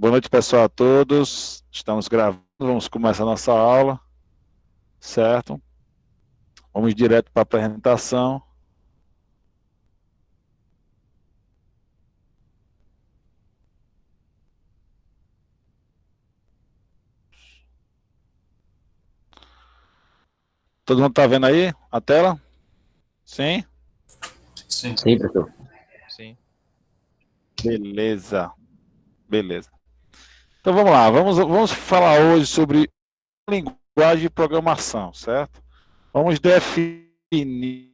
Boa noite, pessoal, a todos. Estamos gravando, vamos começar a nossa aula, certo? Vamos direto para a apresentação. Todo mundo está vendo aí a tela? Sim? Sim, professor. sim. Beleza. Beleza. Então vamos lá, vamos falar hoje sobre linguagem de programação, certo? Vamos definir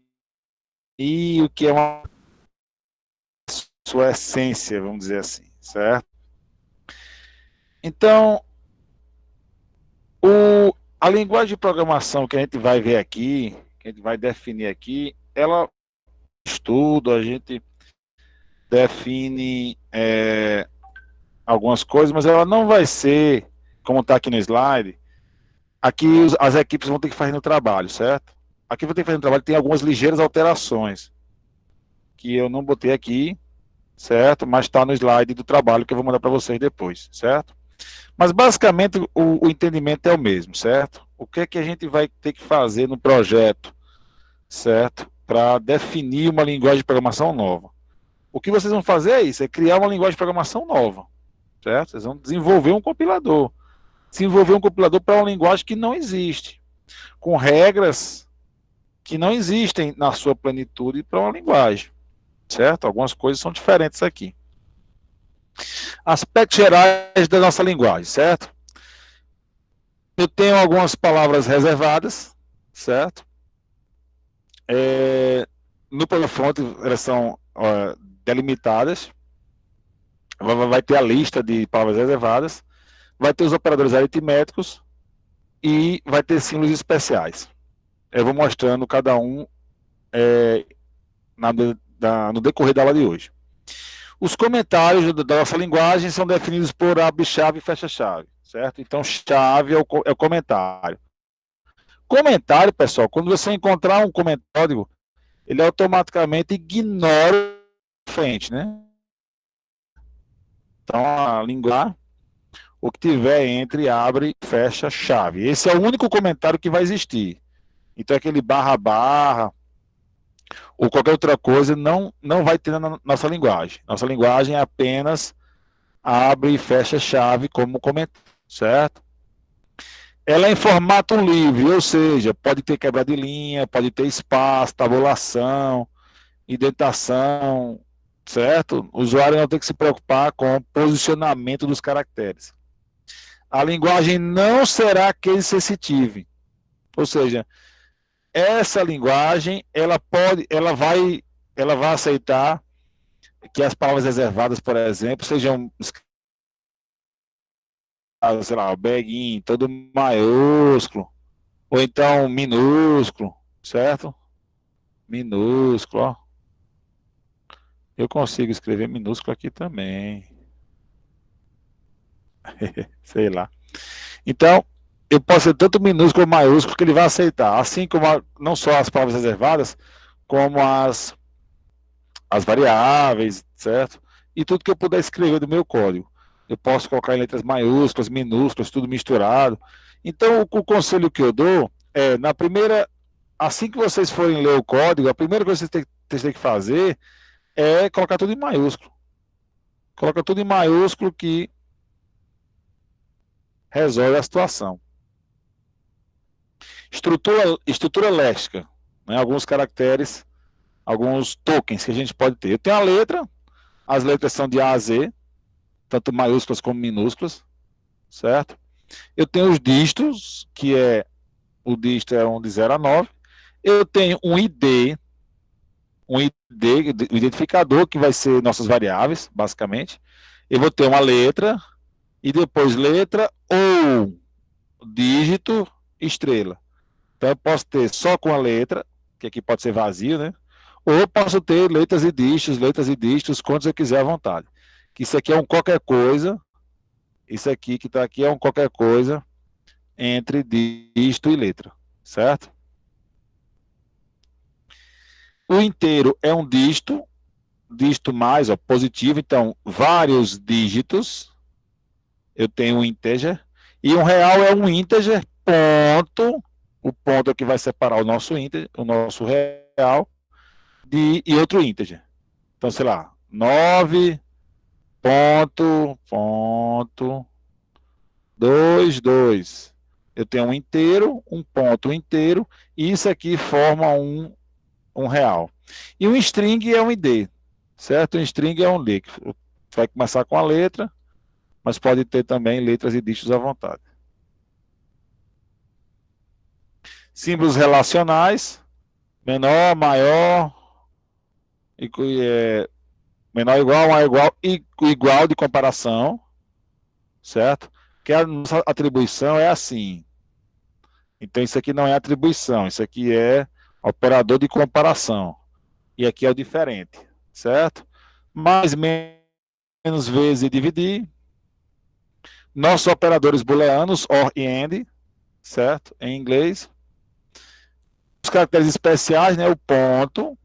o que é uma sua essência, vamos dizer assim, certo? Então, a linguagem de programação que a gente vai ver aqui, que a gente vai definir aqui, ela estuda, a gente define algumas coisas, mas ela não vai ser, como está aqui no slide, aqui as equipes vão ter que fazer no trabalho, certo? Aqui vão ter que fazer no trabalho, tem algumas ligeiras alterações, que eu não botei aqui, certo? Mas está no slide do trabalho que eu vou mandar para vocês depois, certo? Mas basicamente o entendimento é o mesmo, certo? O que é que a gente vai ter que fazer no projeto, certo? Para definir uma linguagem de programação nova. O que vocês vão fazer é isso, é criar uma linguagem de programação nova, certo? Vocês vão desenvolver um compilador. Desenvolver um compilador para uma linguagem que não existe, com regras que não existem na sua plenitude para uma linguagem, certo? Algumas coisas são diferentes aqui. Aspectos gerais da nossa linguagem, certo? Eu tenho algumas palavras reservadas, certo? No PowerPoint elas são delimitadas. Vai ter a lista de palavras reservadas, vai ter os operadores aritméticos e vai ter símbolos especiais. Eu vou mostrando cada um no decorrer da aula de hoje. Os comentários da nossa linguagem são definidos por abre-chave e fecha-chave, certo? Então, chave é o comentário. Comentário, pessoal, quando você encontrar um comentário, ele automaticamente ignora a frente, né? Então, a linguagem, o que tiver entre abre e fecha chave. Esse é o único comentário que vai existir. Então, aquele barra barra ou qualquer outra coisa não vai ter na nossa linguagem. Nossa linguagem é apenas abre e fecha chave como comentário, certo? Ela é em formato livre, ou seja, pode ter quebra de linha, pode ter espaço, tabulação, indentação, certo? O usuário não tem que se preocupar com o posicionamento dos caracteres. A linguagem não será case sensitive, ou seja, essa linguagem ela vai aceitar que as palavras reservadas, por exemplo, sejam, sei lá, begin, todo maiúsculo, ou então minúsculo, certo? Minúsculo, ó. Eu consigo escrever minúsculo aqui também. Sei lá. Então, eu posso ser tanto minúsculo como maiúsculo que ele vai aceitar. Assim como não só as palavras reservadas, como as variáveis, certo? E tudo que eu puder escrever do meu código. Eu posso colocar em letras maiúsculas, minúsculas, tudo misturado. Então, o conselho que eu dou é, na primeira, assim que vocês forem ler o código, a primeira coisa que vocês têm que fazer é colocar tudo em maiúsculo. Coloca tudo em maiúsculo que resolve a situação. Estrutura léstica, né? Alguns caracteres, alguns tokens que a gente pode ter. Eu tenho a letra, as letras são de A a Z, tanto maiúsculas como minúsculas, certo? Eu tenho os dígitos, que é o dígito é um de 0 a 9. Eu tenho um ID, o identificador, que vai ser nossas variáveis, basicamente. Eu vou ter uma letra, e depois letra ou dígito, estrela. Então eu posso ter só com a letra, que aqui pode ser vazio, né? Ou eu posso ter letras e dígitos, quantos eu quiser à vontade. Que isso aqui é um qualquer coisa, isso aqui que está aqui é um qualquer coisa entre dígito e letra, certo? O inteiro é um dígito mais, ó, positivo, então vários dígitos, eu tenho um integer, e um real é um integer, ponto, o ponto é que vai separar o nosso integer, o nosso real, e outro integer. Então, sei lá, 9 ponto 22. Eu tenho um inteiro, um ponto inteiro, e isso aqui forma um real. E um string é um ID, certo? Um string é um ID. Vai começar com a letra, mas pode ter também letras e dígitos à vontade. Símbolos relacionais, menor, maior, menor igual, maior igual, e igual de comparação, certo? Que a nossa atribuição é assim. Então isso aqui não é atribuição, isso aqui é operador de comparação. E aqui é o diferente, certo? Mais, menos, vezes e dividir. Nossos operadores booleanos, OR e AND, certo? Em inglês. Os caracteres especiais, né? O ponto,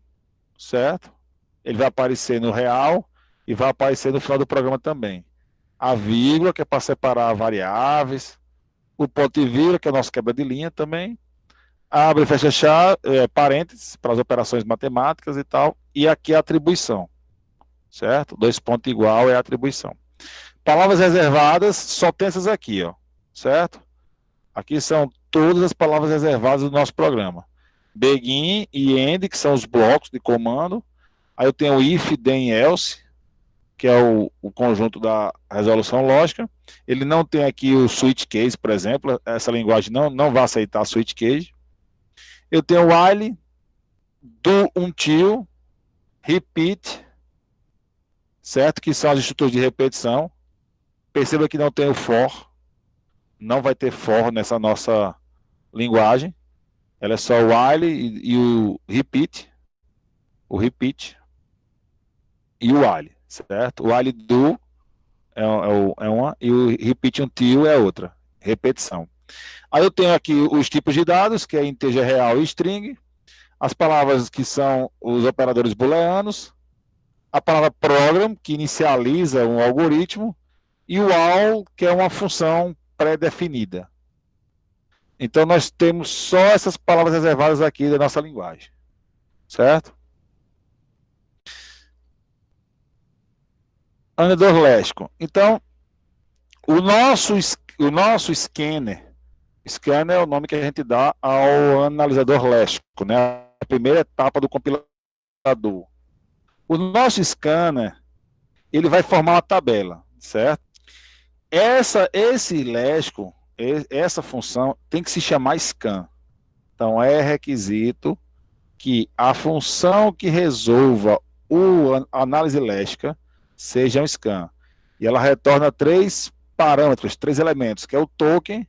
certo? Ele vai aparecer no real e vai aparecer no final do programa também. A vírgula, que é para separar variáveis. O ponto e vírgula, que é o nosso quebra de linha também. Abre e fecha parênteses para as operações matemáticas e tal. E aqui a atribuição, certo? 2 pontos igual é a atribuição. Palavras reservadas, só tem essas aqui, ó, certo? Aqui são todas as palavras reservadas do nosso programa. Begin e end, que são os blocos de comando. Aí eu tenho if, then, else, que é o conjunto da resolução lógica. Ele não tem aqui o switch case, por exemplo. Essa linguagem não vai aceitar switch case. Eu tenho while, do, until, repeat, certo? Que são as estruturas de repetição. Perceba que não tem o for. Não vai ter for nessa nossa linguagem. Ela é só o while e o repeat. O repeat e o while, certo? O while do é uma e o repeat until é outra. Repetição. Aí eu tenho aqui os tipos de dados, que é integer real e string. As palavras que são os operadores booleanos. A palavra program, que inicializa um algoritmo. E o all, que é uma função pré-definida. Então nós temos só essas palavras reservadas aqui da nossa linguagem, certo? Analisador léxico. Então, o nosso scanner é o nome que a gente dá ao analisador léxico, né? A primeira etapa do compilador. O nosso scanner, ele vai formar uma tabela, certo? Esse léxico, essa função tem que se chamar scan. Então é requisito que a função que resolva a análise léxica seja um scan. E ela retorna 3 parâmetros, 3 elementos, que é o token,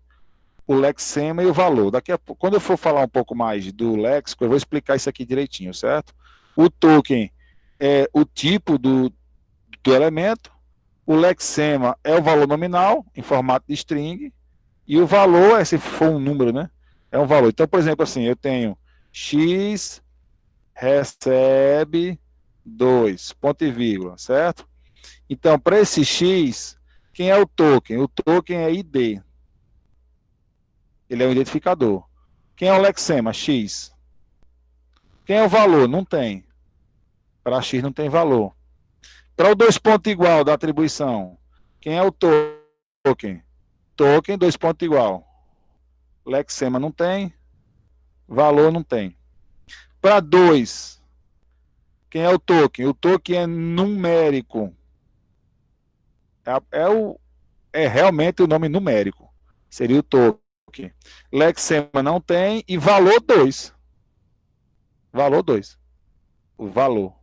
o lexema e o valor. Daqui a pouco, quando eu for falar um pouco mais do léxico, eu vou explicar isso aqui direitinho, certo? O token é o tipo do elemento, o lexema é o valor nominal, em formato de string, e o valor, se for um número, né? É um valor. Então, por exemplo, assim, eu tenho x recebe 2, ponto e vírgula, certo? Então, para esse x, quem é o token? O token é ID. Ele é um identificador. Quem é o lexema? X. Quem é o valor? Não tem. Para x não tem valor. Para o 2 ponto igual da atribuição, quem é o token? Token, 2 ponto igual. Lexema não tem. Valor não tem. Para 2, quem é o token? O token é numérico. É realmente o nome numérico. Seria o token. Lexema não tem e valor 2. Valor 2. O valor.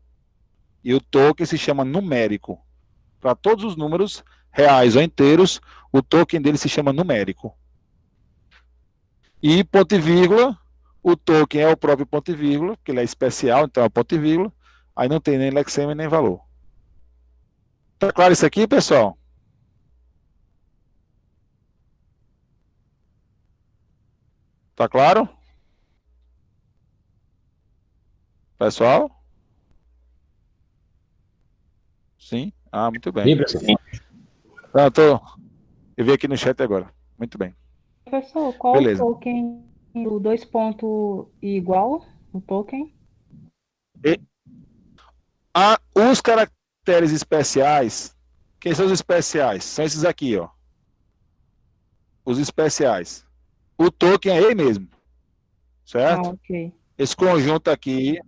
E o token se chama numérico. Para todos os números reais ou inteiros, o token dele se chama numérico. E ponto e vírgula, o token é o próprio ponto e vírgula, porque ele é especial, então é ponto e vírgula. Aí não tem nem lexema nem valor. Tá claro isso aqui, pessoal? Tá claro? Pessoal? Sim? Ah, muito bem. Sim, professor. Pronto. Eu vi aqui no chat agora. Muito bem. Professor, qual o Beleza. token do dois pontos e igual? O token? E, os caracteres especiais, quem são os especiais? São esses aqui, ó. Os especiais. O token é ele mesmo, certo? Ok. Esse conjunto aqui,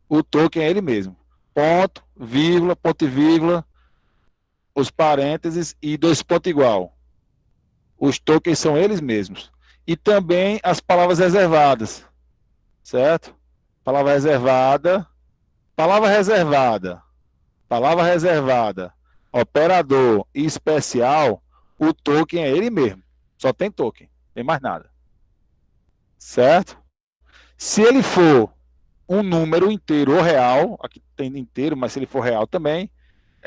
o token é ele mesmo. Ponto e vírgula, os parênteses e dois pontos igual. Os tokens são eles mesmos. E também as palavras reservadas, certo? Palavra reservada, palavra reservada, operador e especial, o token é ele mesmo. Só tem token, não tem mais nada. Certo? Se ele for um número inteiro ou real, aqui tem inteiro, mas se ele for real também,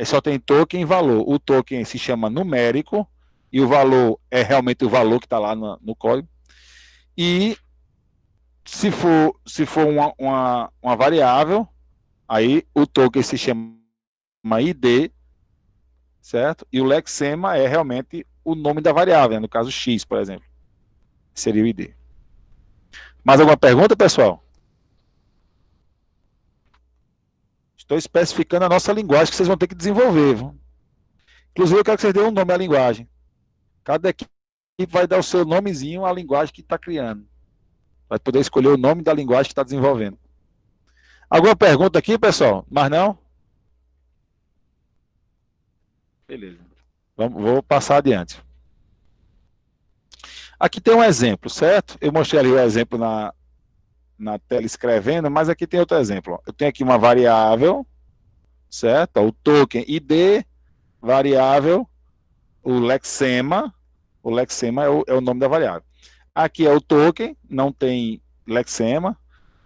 só tem token e valor. O token se chama numérico e o valor é realmente o valor que está lá no código. E se for uma variável, aí o token se chama ID, certo? E o lexema é realmente o nome da variável, né? No caso X, por exemplo, seria o ID. Mais alguma pergunta, pessoal? Estou especificando a nossa linguagem que vocês vão ter que desenvolver. Viu? Inclusive, eu quero que vocês dêem um nome à linguagem. Cada equipe vai dar o seu nomezinho à linguagem que está criando. Vai poder escolher o nome da linguagem que está desenvolvendo. Alguma pergunta aqui, pessoal? Mas não? Beleza. Vou passar adiante. Aqui tem um exemplo, certo? Eu mostrei ali o exemplo na tela escrevendo, mas aqui tem outro exemplo. Eu tenho aqui uma variável, certo? O token ID, variável, o lexema é o nome da variável. Aqui é o token, não tem lexema.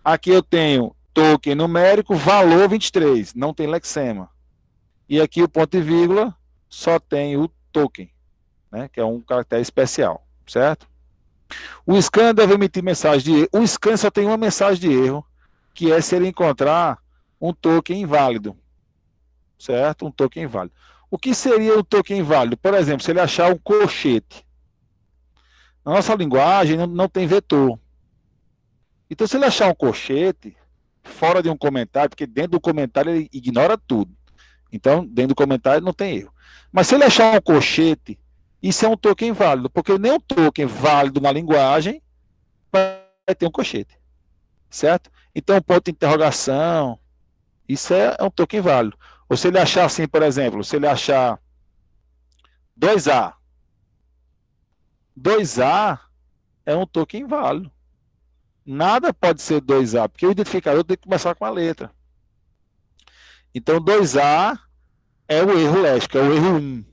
Aqui eu tenho token numérico, valor 23, não tem lexema. E aqui o ponto e vírgula só tem o token, né, que é um caractere especial, certo? O scan deve emitir mensagem de erro. O scan só tem uma mensagem de erro, que é se ele encontrar um token inválido, certo? Um token inválido. O que seria um token inválido? Por exemplo, se ele achar um colchete. Na nossa linguagem não tem vetor. Então, se ele achar um colchete, fora de um comentário, porque dentro do comentário ele ignora tudo. Então, dentro do comentário não tem erro. Mas se ele achar um colchete, isso é um token válido, porque nem um token válido na linguagem vai ter um colchete. Certo? Então, ponto de interrogação, isso é um token válido. Ou se ele achar assim, por exemplo, se ele achar 2A. 2A é um token válido. Nada pode ser 2A, porque o identificador tem que começar com a letra. Então, 2A é o erro léxico, é o erro 1.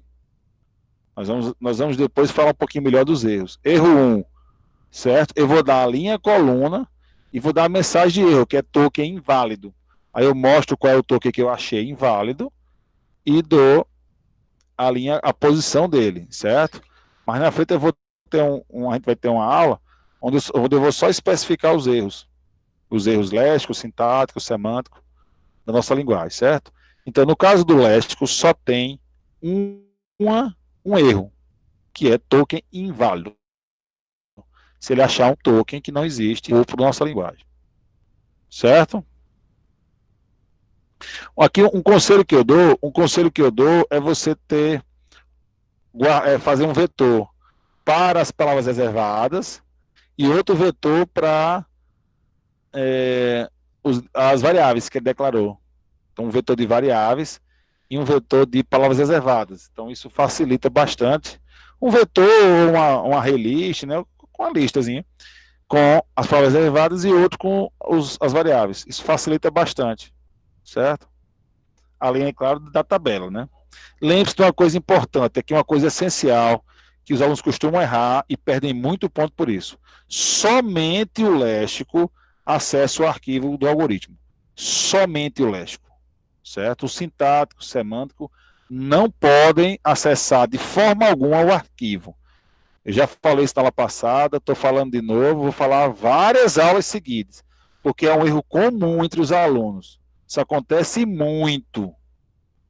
Nós vamos depois falar um pouquinho melhor dos erros. Erro 1, certo? Eu vou dar a linha, coluna, e vou dar a mensagem de erro, que é token inválido. Aí eu mostro qual é o token que eu achei inválido e dou a posição dele, certo? Mas na frente eu vou ter a gente vai ter uma aula onde eu vou só especificar os erros léxicos, sintáticos, semânticos da nossa linguagem, certo? Então, no caso do léxico, só tem um erro, que é token inválido. Se ele achar um token que não existe ou para nossa linguagem. Certo? Aqui um conselho que eu dou é você fazer um vetor para as palavras reservadas e outro vetor para as variáveis que ele declarou. Então, um vetor de variáveis e um vetor de palavras reservadas. Então, isso facilita bastante. Um vetor ou uma relist, né, com uma listazinha, com as palavras reservadas e outro com as variáveis. Isso facilita bastante, certo? Além, é claro, da tabela, né? Lembre-se de uma coisa importante, aqui uma coisa essencial, que os alunos costumam errar e perdem muito ponto por isso. Somente o léxico acessa o arquivo do algoritmo. Somente o léxico, certo? O sintático, o semântico não podem acessar de forma alguma o arquivo. Eu já falei isso na aula passada, estou falando de novo, vou falar várias aulas seguidas, porque é um erro comum entre os alunos. Isso acontece muito.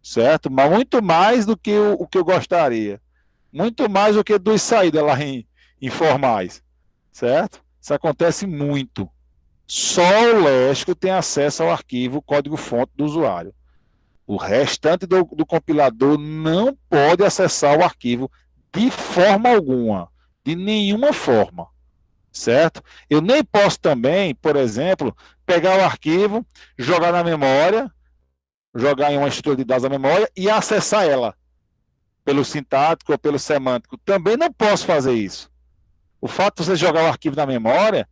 certo? Mas muito mais do que o que eu gostaria. Muito mais do que duas saídas lá em formais, certo? Isso acontece muito. Só o Lesco tem acesso ao arquivo código-fonte do usuário. O restante do compilador não pode acessar o arquivo de forma alguma, de nenhuma forma, certo? Eu nem posso também, por exemplo, pegar o arquivo, jogar na memória, jogar em uma estrutura de dados da memória e acessar ela pelo sintático ou pelo semântico. Também não posso fazer isso. O fato de você jogar o arquivo na memória,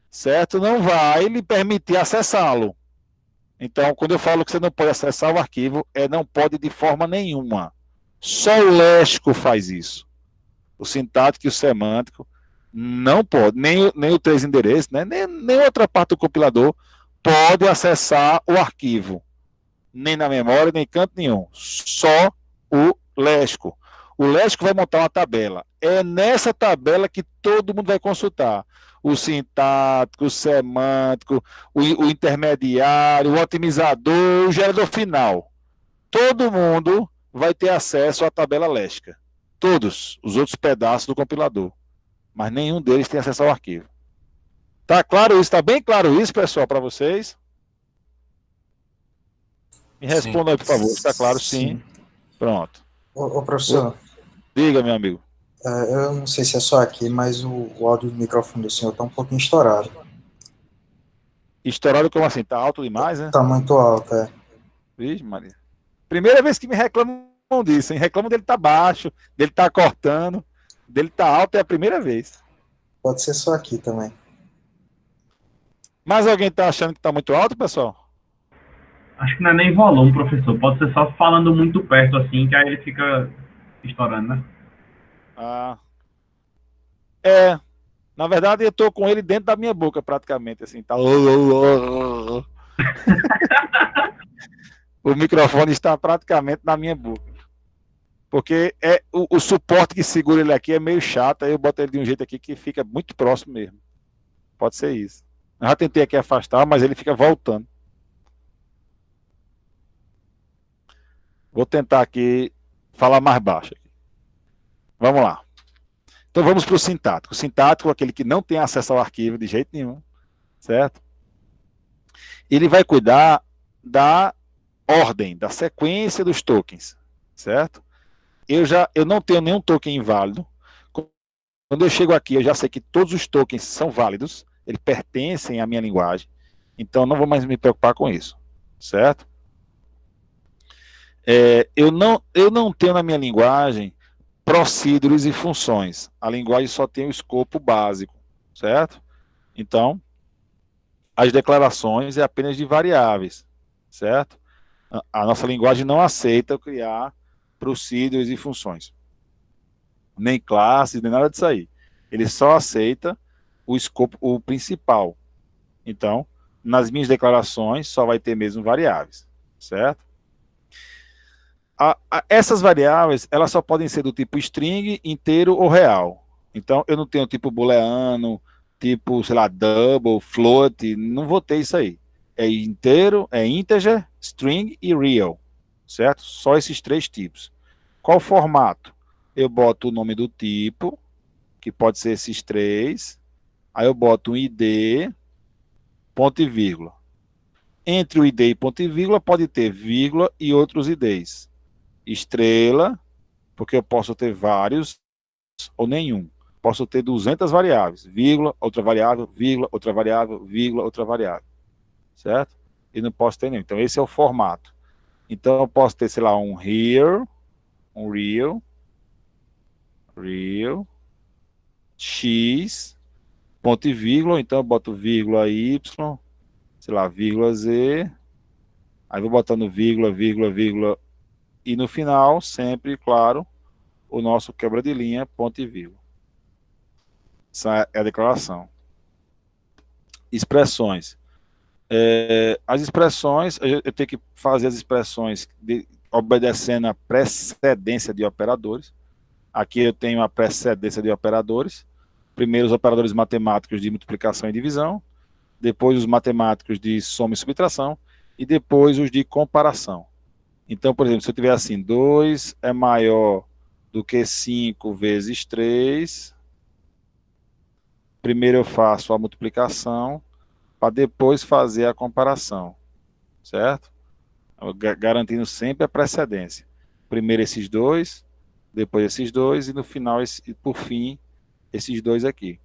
certo, não vai lhe permitir acessá-lo. Então, quando eu falo que você não pode acessar o arquivo, não pode de forma nenhuma. Só o Lesco faz isso. O sintático e o semântico não pode. Nem o três endereços, né? nem outra parte do compilador pode acessar o arquivo. Nem na memória, nem em canto nenhum. Só o Lesco. O Lesco vai montar uma tabela. É nessa tabela que todo mundo vai consultar. O sintático, o semântico, o intermediário, o otimizador, o gerador final. Todo mundo vai ter acesso à tabela Lesca. Todos os outros pedaços do compilador. Mas nenhum deles tem acesso ao arquivo. Tá claro isso? Tá bem claro isso, pessoal, para vocês? Me respondam aí, por favor. Está claro? Sim. Pronto. Ô, professor, Diga, meu amigo. eu não sei se é só aqui, mas o áudio do microfone do senhor está um pouquinho estourado. Estourado como assim? Tá alto demais, né? Está muito alto, é. Vixe, Maria. Primeira vez que me reclamam disso, hein? Reclamam dele tá baixo, dele tá cortando, dele tá alto, é a primeira vez. Pode ser só aqui também. Mas alguém tá achando que tá muito alto, pessoal? Acho que não é nem volume, professor. Pode ser só falando muito perto, assim, que aí ele fica estourando, né? Ah. Na verdade, eu tô com ele dentro da minha boca, praticamente, assim, tá. O microfone está praticamente na minha boca. Porque o suporte que segura ele aqui é meio chato, aí eu boto ele de um jeito aqui que fica muito próximo mesmo. Pode ser isso. Eu já tentei aqui afastar, mas ele fica voltando. Vou tentar aqui falar mais baixo. Vamos lá. Então vamos para o sintático. O sintático é aquele que não tem acesso ao arquivo de jeito nenhum, certo? Ele vai cuidar da ordem, da sequência dos tokens, certo? Eu não tenho nenhum token inválido. Quando eu chego aqui, eu já sei que todos os tokens são válidos, eles pertencem à minha linguagem, então não vou mais me preocupar com isso, certo? Eu não tenho na minha linguagem procedures e funções. A linguagem só tem o escopo básico, certo? Então, as declarações é apenas de variáveis, certo? A nossa linguagem não aceita criar procedures e funções. Nem classes, nem nada disso aí. Ele só aceita o escopo, o principal. Então, nas minhas declarações, só vai ter mesmo variáveis, certo? Essas variáveis, elas só podem ser do tipo string, inteiro ou real. Então, eu não tenho tipo booleano, tipo, sei lá, double, float, não vou ter isso aí. É inteiro, é integer, string e real, certo? Só esses três tipos. Qual formato? Eu boto o nome do tipo, que pode ser esses três, aí eu boto um ID, ponto e vírgula. Entre o ID e ponto e vírgula pode ter vírgula e outros IDs. Estrela, porque eu posso ter vários ou nenhum. Posso ter 200 variáveis, vírgula, outra variável, vírgula, outra variável, vírgula, outra variável. Certo? E não posso ter nenhum. Então esse é o formato. Então eu posso ter, sei lá, um here, um real, x, ponto e vírgula, então eu boto vírgula y, sei lá, vírgula z, aí vou botando vírgula, vírgula, vírgula, e no final, sempre, claro, o nosso quebra de linha, ponto e vírgula. Essa é a declaração. Expressões. As expressões, eu tenho que fazer as expressões obedecendo a precedência de operadores. Aqui eu tenho a precedência de operadores. Primeiro os operadores matemáticos de multiplicação e divisão, depois os matemáticos de soma e subtração, e depois os de comparação. Então, por exemplo, se eu tiver assim, 2 é maior do que 5 vezes 3, primeiro eu faço a multiplicação para depois fazer a comparação, certo? Garantindo sempre a precedência. Primeiro esses dois, depois esses dois e no final, por fim, esses dois aqui.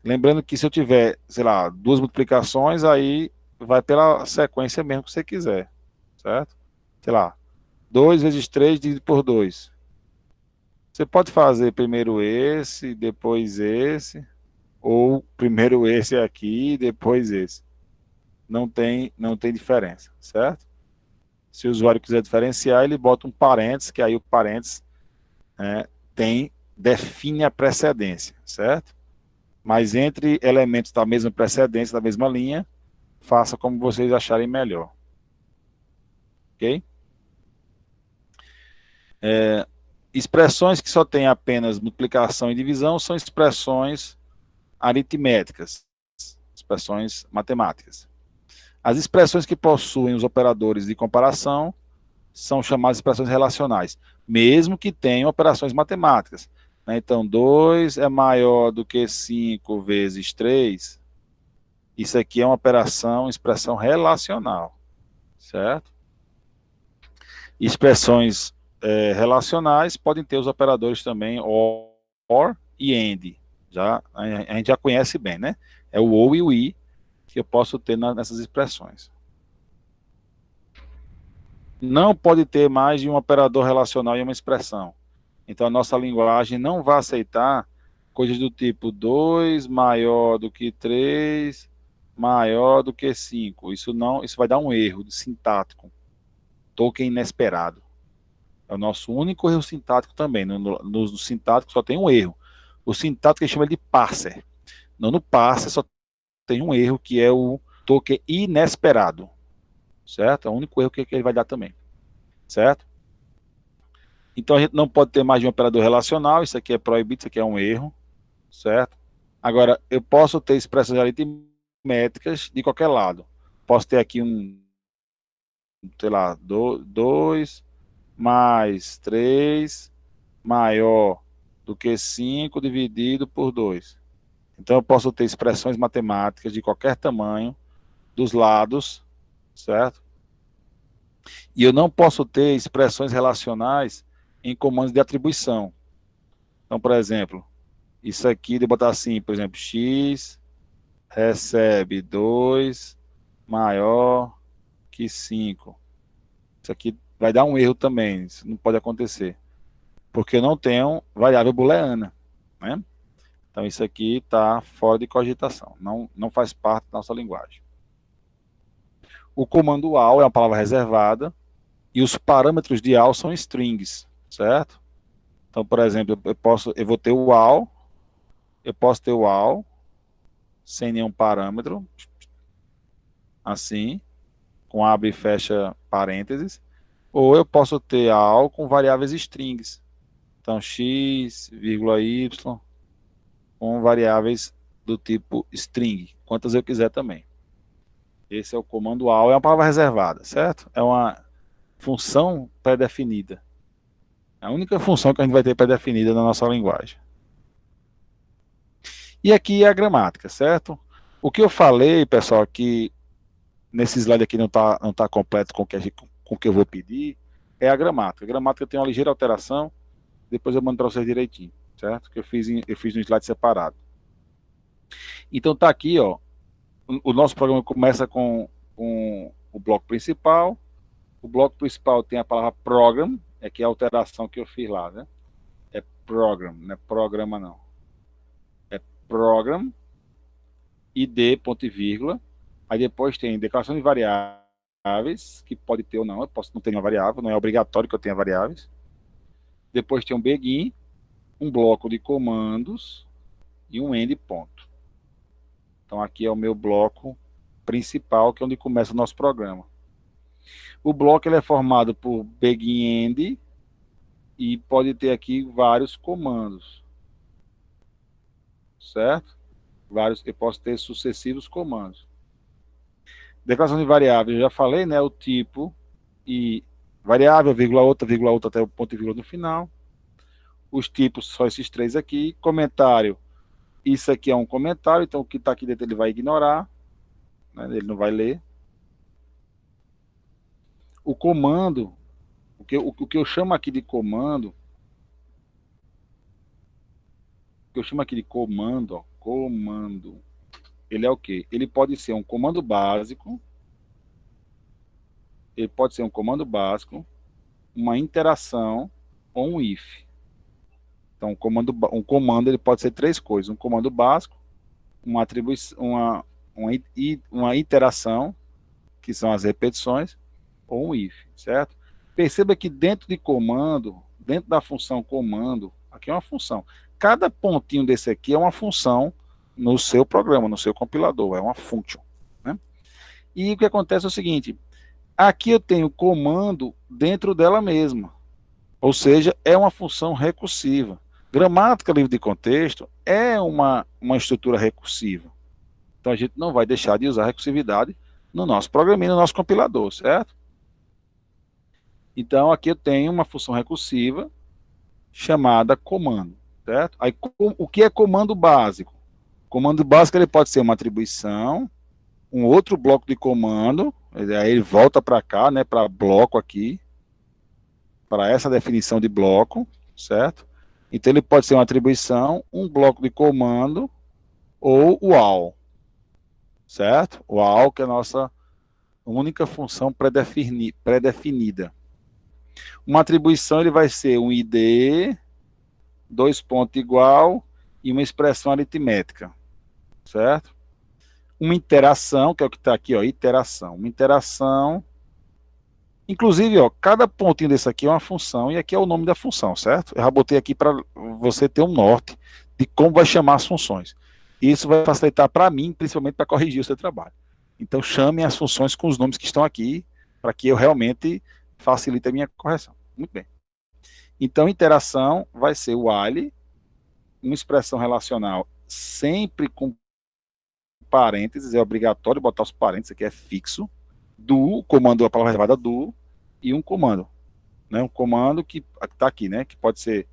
Lembrando que se eu tiver, sei lá, duas multiplicações, aí vai pela sequência mesmo que você quiser, certo? Sei lá, 2 vezes 3 dividido por 2. Você pode fazer primeiro esse, depois esse, ou primeiro esse aqui, depois esse. Não tem diferença, certo? Se o usuário quiser diferenciar, ele bota um parênteses, que aí o parênteses define a precedência, certo? Mas entre elementos da mesma precedência, da mesma linha, faça como vocês acharem melhor. Ok? Expressões que só têm apenas multiplicação e divisão são expressões aritméticas, expressões matemáticas. As expressões que possuem os operadores de comparação são chamadas de expressões relacionais, mesmo que tenham operações matemáticas. Então, 2 é maior do que 5 vezes 3. Isso aqui é uma expressão relacional, certo? Expressões relacionais podem ter os operadores também or e and. A gente já conhece bem, né? É o ou e o i que eu posso ter nessas expressões. Não pode ter mais de um operador relacional em uma expressão. Então, a nossa linguagem não vai aceitar coisas do tipo 2 maior do que 3 maior do que 5. Isso vai dar um erro sintático. Token inesperado. É o nosso único erro sintático também. No sintático só tem um erro. O sintático ele chama de parser. No parser só tem um erro, que é o token inesperado. Certo? É o único erro que ele vai dar também. Certo? Então a gente não pode ter mais de um operador relacional. Isso aqui é proibido, isso aqui é um erro. Certo? Agora, eu posso ter expressões aritméticas de qualquer lado. Posso ter aqui sei lá, 2 mais 3 maior do que 5 dividido por 2. Então eu posso ter expressões matemáticas de qualquer tamanho dos lados, certo? E eu não posso ter expressões relacionais em comandos de atribuição. Então, por exemplo, isso aqui de botar assim, por exemplo, x recebe 2 maior que 5. Isso aqui vai dar um erro também, isso não pode acontecer. Porque eu não tenho variável booleana, né? Então isso aqui está fora de cogitação, não faz parte da nossa linguagem. O comando AL é uma palavra reservada, e os parâmetros de AL são strings, certo? Então, por exemplo, eu vou ter o AL, eu posso ter o AL sem nenhum parâmetro, assim, com abre e fecha parênteses, ou eu posso ter AL com variáveis strings. Então, x, y, com variáveis do tipo string, quantas eu quiser também. Esse é o comando AL, é uma palavra reservada, certo? É uma função pré-definida. É a única função que a gente vai ter pré-definida na nossa linguagem. E aqui é a gramática, certo? O que eu falei, pessoal, aqui nesse slide aqui não tá completo com o que eu vou pedir, é a gramática. A gramática tem uma ligeira alteração, depois eu mando para vocês direitinho, certo? Que eu fiz no slide separado. Então tá aqui, ó, o nosso programa começa com o bloco principal. O bloco principal tem a palavra program, que é a alteração que eu fiz lá, né? É program, não é programa não. É program, id, ponto e vírgula. Aí depois tem declaração de variáveis, que pode ter ou não, eu posso não ter uma variável, não é obrigatório que eu tenha variáveis. Depois tem um begin, um bloco de comandos e um end ponto. Então aqui é o meu bloco principal, que é onde começa o nosso programa. O bloco ele é formado por begin end e pode ter aqui vários comandos, certo? Eu posso ter sucessivos comandos. Declaração de variáveis, eu já falei, né? O tipo e variável, vírgula outra até o ponto e vírgula no final. Os tipos, só esses três aqui. Comentário, isso aqui é um comentário, então o que está aqui dentro ele vai ignorar, né? Ele não vai ler. O comando, o que eu chamo aqui de comando, ó, comando, ele é o quê? Ele pode ser um comando básico, uma interação ou um if. Então, um comando ele pode ser três coisas: um comando básico, uma atribuição, uma interação, que são as repetições, ou um if, certo? Perceba que dentro de comando, dentro da função comando, aqui é uma função. Cada pontinho desse aqui é uma função no seu programa, no seu compilador, é uma function, né? E o que acontece é o seguinte: aqui eu tenho comando dentro dela mesma, ou seja, é uma função recursiva. Gramática livre de contexto é uma estrutura recursiva. Então a gente não vai deixar de usar recursividade no nosso programinha, no nosso compilador, certo? Então aqui eu tenho uma função recursiva chamada comando, certo? Aí o que é comando básico? Comando básico ele pode ser uma atribuição, um outro bloco de comando, aí ele volta para cá, né, para bloco aqui, para essa definição de bloco, certo? Então ele pode ser uma atribuição, um bloco de comando ou o AL, certo? O AL que é a nossa única função pré-definida. Uma atribuição ele vai ser um ID, dois pontos igual e uma expressão aritmética, certo? Uma interação, que é o que está aqui, ó, iteração. Uma interação. Inclusive, ó, cada pontinho desse aqui é uma função, e aqui é o nome da função, certo? Eu já botei aqui para você ter um norte de como vai chamar as funções. Isso vai facilitar para mim, principalmente para corrigir o seu trabalho. Então, chame as funções com os nomes que estão aqui, para que eu realmente facilite a minha correção. Muito bem. Então, interação vai ser o while, uma expressão relacional sempre com parênteses, é obrigatório botar os parênteses, aqui é fixo, do comando, a palavra reservada do, e um comando, né? Um comando que está aqui, né? Que pode ser,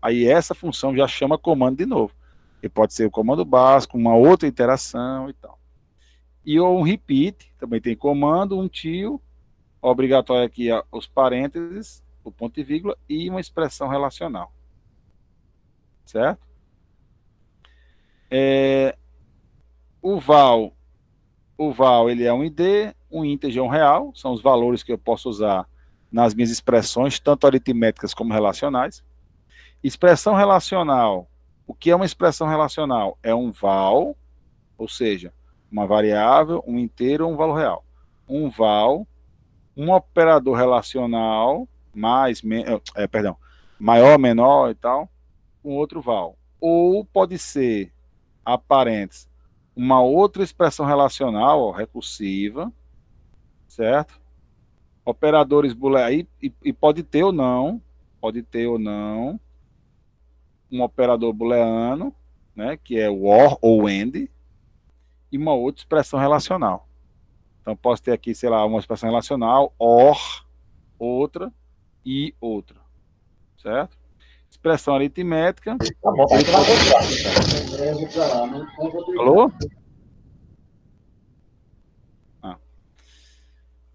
aí essa função já chama comando de novo. E pode ser o comando básico, uma outra interação e tal. E um repeat, também tem comando, um tio, obrigatório aqui os parênteses, o ponto e vírgula, e uma expressão relacional. Certo? O val ele é um ID, um integer, um real, são os valores que eu posso usar nas minhas expressões, tanto aritméticas como relacionais. Expressão relacional, o que é uma expressão relacional? É um val, ou seja, uma variável, um inteiro ou um valor real. Um val, um operador relacional, maior, menor e tal, um outro val. Ou pode ser, a parênteses, uma outra expressão relacional, ó, recursiva, certo? Operadores booleanos, e pode ter ou não, um operador booleano, né, que é o OR ou AND, e uma outra expressão relacional. Então, posso ter aqui, sei lá, uma expressão relacional, OR, outra e outra, certo? Expressão aritmética. Tá bom, vai Alô?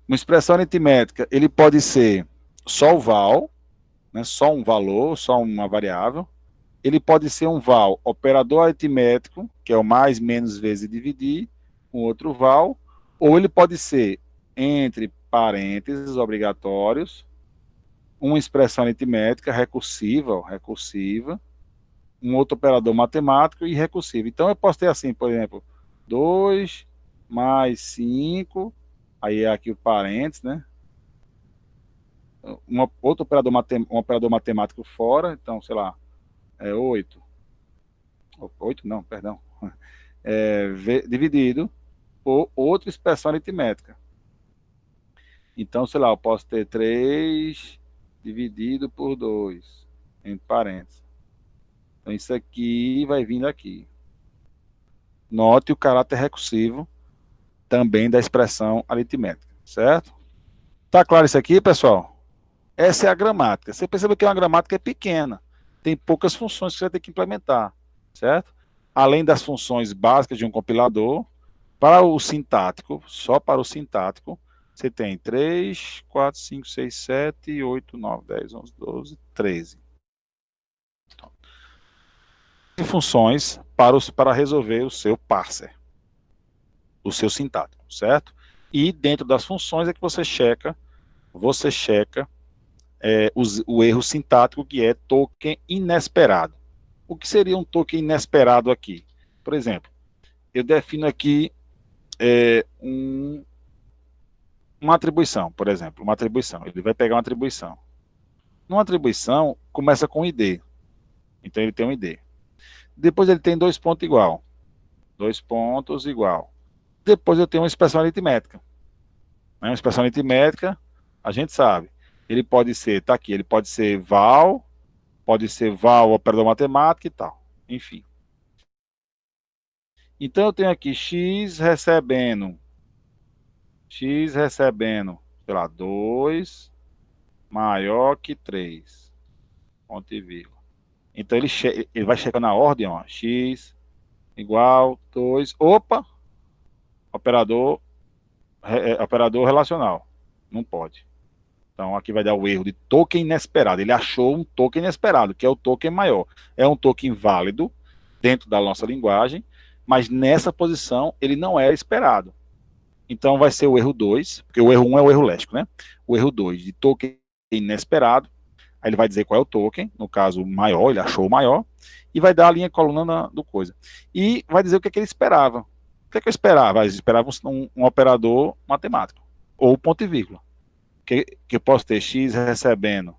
Uma expressão aritmética, ele pode ser só o val, né, só um valor, só uma variável. Ele pode ser um val operador aritmético, que é o mais, menos, vezes dividir, com outro val, ou ele pode ser entre parênteses obrigatórios, uma expressão aritmética recursiva, um outro operador matemático e recursivo. Então eu posso ter assim, por exemplo, 2 mais 5, aí é aqui o parênteses, né? Outro operador, um operador matemático fora, então, sei lá, é 8. 8 não, perdão. Dividido por outra expressão aritmética. Então, sei lá, eu posso ter 3 dividido por 2, entre parênteses. Então, isso aqui vai vindo aqui. Note o caráter recursivo também da expressão aritmética, certo? Tá claro isso aqui, pessoal? Essa é a gramática. Você percebe que é uma gramática pequena. Tem poucas funções que você vai ter que implementar, certo? Além das funções básicas de um compilador, para o sintático, só para o sintático, você tem 3, 4, 5, 6, 7, 8, 9, 10, 11, 12, 13. Tem funções para resolver o seu parser, o seu sintático, certo? E dentro das funções é que você checa o erro sintático, que é token inesperado. O que seria um token inesperado aqui? Por exemplo, eu defino aqui uma atribuição, por exemplo, uma atribuição. Ele vai pegar uma atribuição. Numa atribuição, começa com ID. Então ele tem um ID. Depois ele tem 2 pontos igual. 2 pontos igual. Depois eu tenho uma expressão aritmética. Uma expressão aritmética, a gente sabe. Ele pode ser, tá aqui, ele pode ser val operador matemático e tal. Enfim. Então eu tenho aqui x recebendo, sei lá, 2 maior que 3, ponto e vírgula. Então ele vai checar na ordem, ó, x igual 2, opa, operador relacional, não pode. Então aqui vai dar o erro de token inesperado. Ele achou um token inesperado, que é o token maior. É um token válido dentro da nossa linguagem, mas nessa posição ele não era esperado. Então vai ser o erro 2, porque o erro 1 é o erro léxico, né? O erro 2 de token inesperado. Aí ele vai dizer qual é o token, no caso o maior, ele achou o maior, e vai dar a linha coluna do coisa. E vai dizer o que é que ele esperava. O que é que eu esperava? Eu esperava um operador matemático, ou ponto e vírgula. Que eu posso ter x recebendo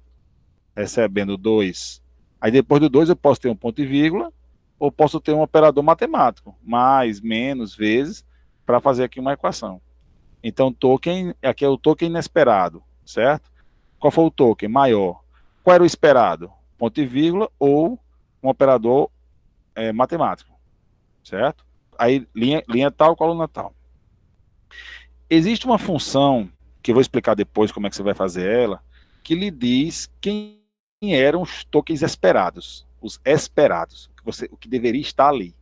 2. Aí depois do 2 eu posso ter um ponto e vírgula, ou posso ter um operador matemático, mais, menos, vezes, para fazer aqui uma equação. Então, token, aqui é o token inesperado, certo? Qual foi o token? Maior. Qual era o esperado? Ponto e vírgula ou um operador matemático, certo? Aí, linha tal, coluna tal. Existe uma função, que eu vou explicar depois como é que você vai fazer ela, que lhe diz quem eram os tokens esperados, os esperados, o que deveria estar ali.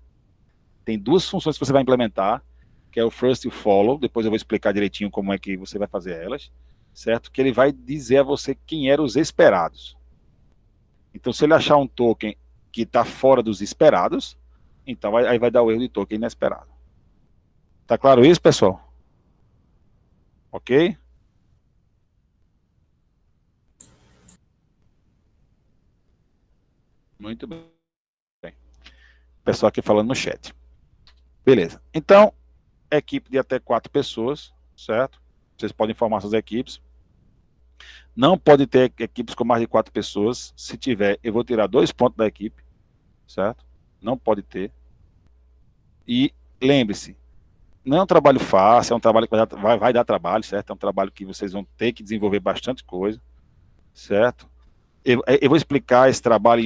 Tem 2 funções que você vai implementar, que é o first e o follow, depois eu vou explicar direitinho como é que você vai fazer elas, certo? Que ele vai dizer a você quem eram os esperados. Então, se ele achar um token que está fora dos esperados, então aí vai dar o erro de token inesperado. Tá claro isso, pessoal? Ok? Muito bem. Pessoal aqui falando no chat. Beleza. Então, equipe de até 4 pessoas, certo? Vocês podem formar suas equipes. Não pode ter equipes com mais de 4 pessoas. Se tiver, eu vou tirar 2 pontos da equipe, certo? Não pode ter. E lembre-se, não é um trabalho fácil, é um trabalho que vai dar trabalho, certo? É um trabalho que vocês vão ter que desenvolver bastante coisa, certo? Eu vou explicar esse trabalho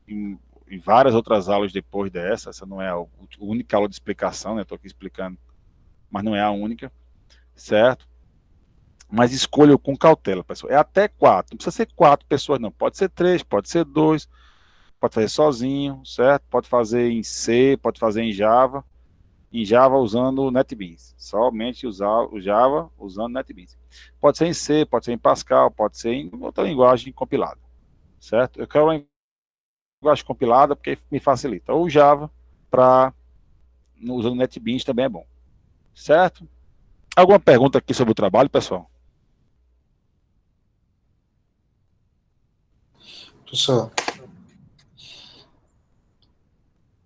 em várias outras aulas depois dessa. Essa não é a única aula de explicação, né? Estou aqui explicando, mas não é a única, certo? Mas escolha com cautela, pessoal. É até 4, não precisa ser 4 pessoas, não. Pode ser 3, pode ser 2, pode fazer sozinho, certo? Pode fazer em C, pode fazer em Java usando o NetBeans. Somente usar o Java usando o NetBeans. Pode ser em C, pode ser em Pascal, pode ser em outra linguagem compilada, certo? Eu quero uma linguagem compilada porque me facilita. Ou Java, usando NetBeans também é bom, certo? Alguma pergunta aqui sobre o trabalho, pessoal? Professor,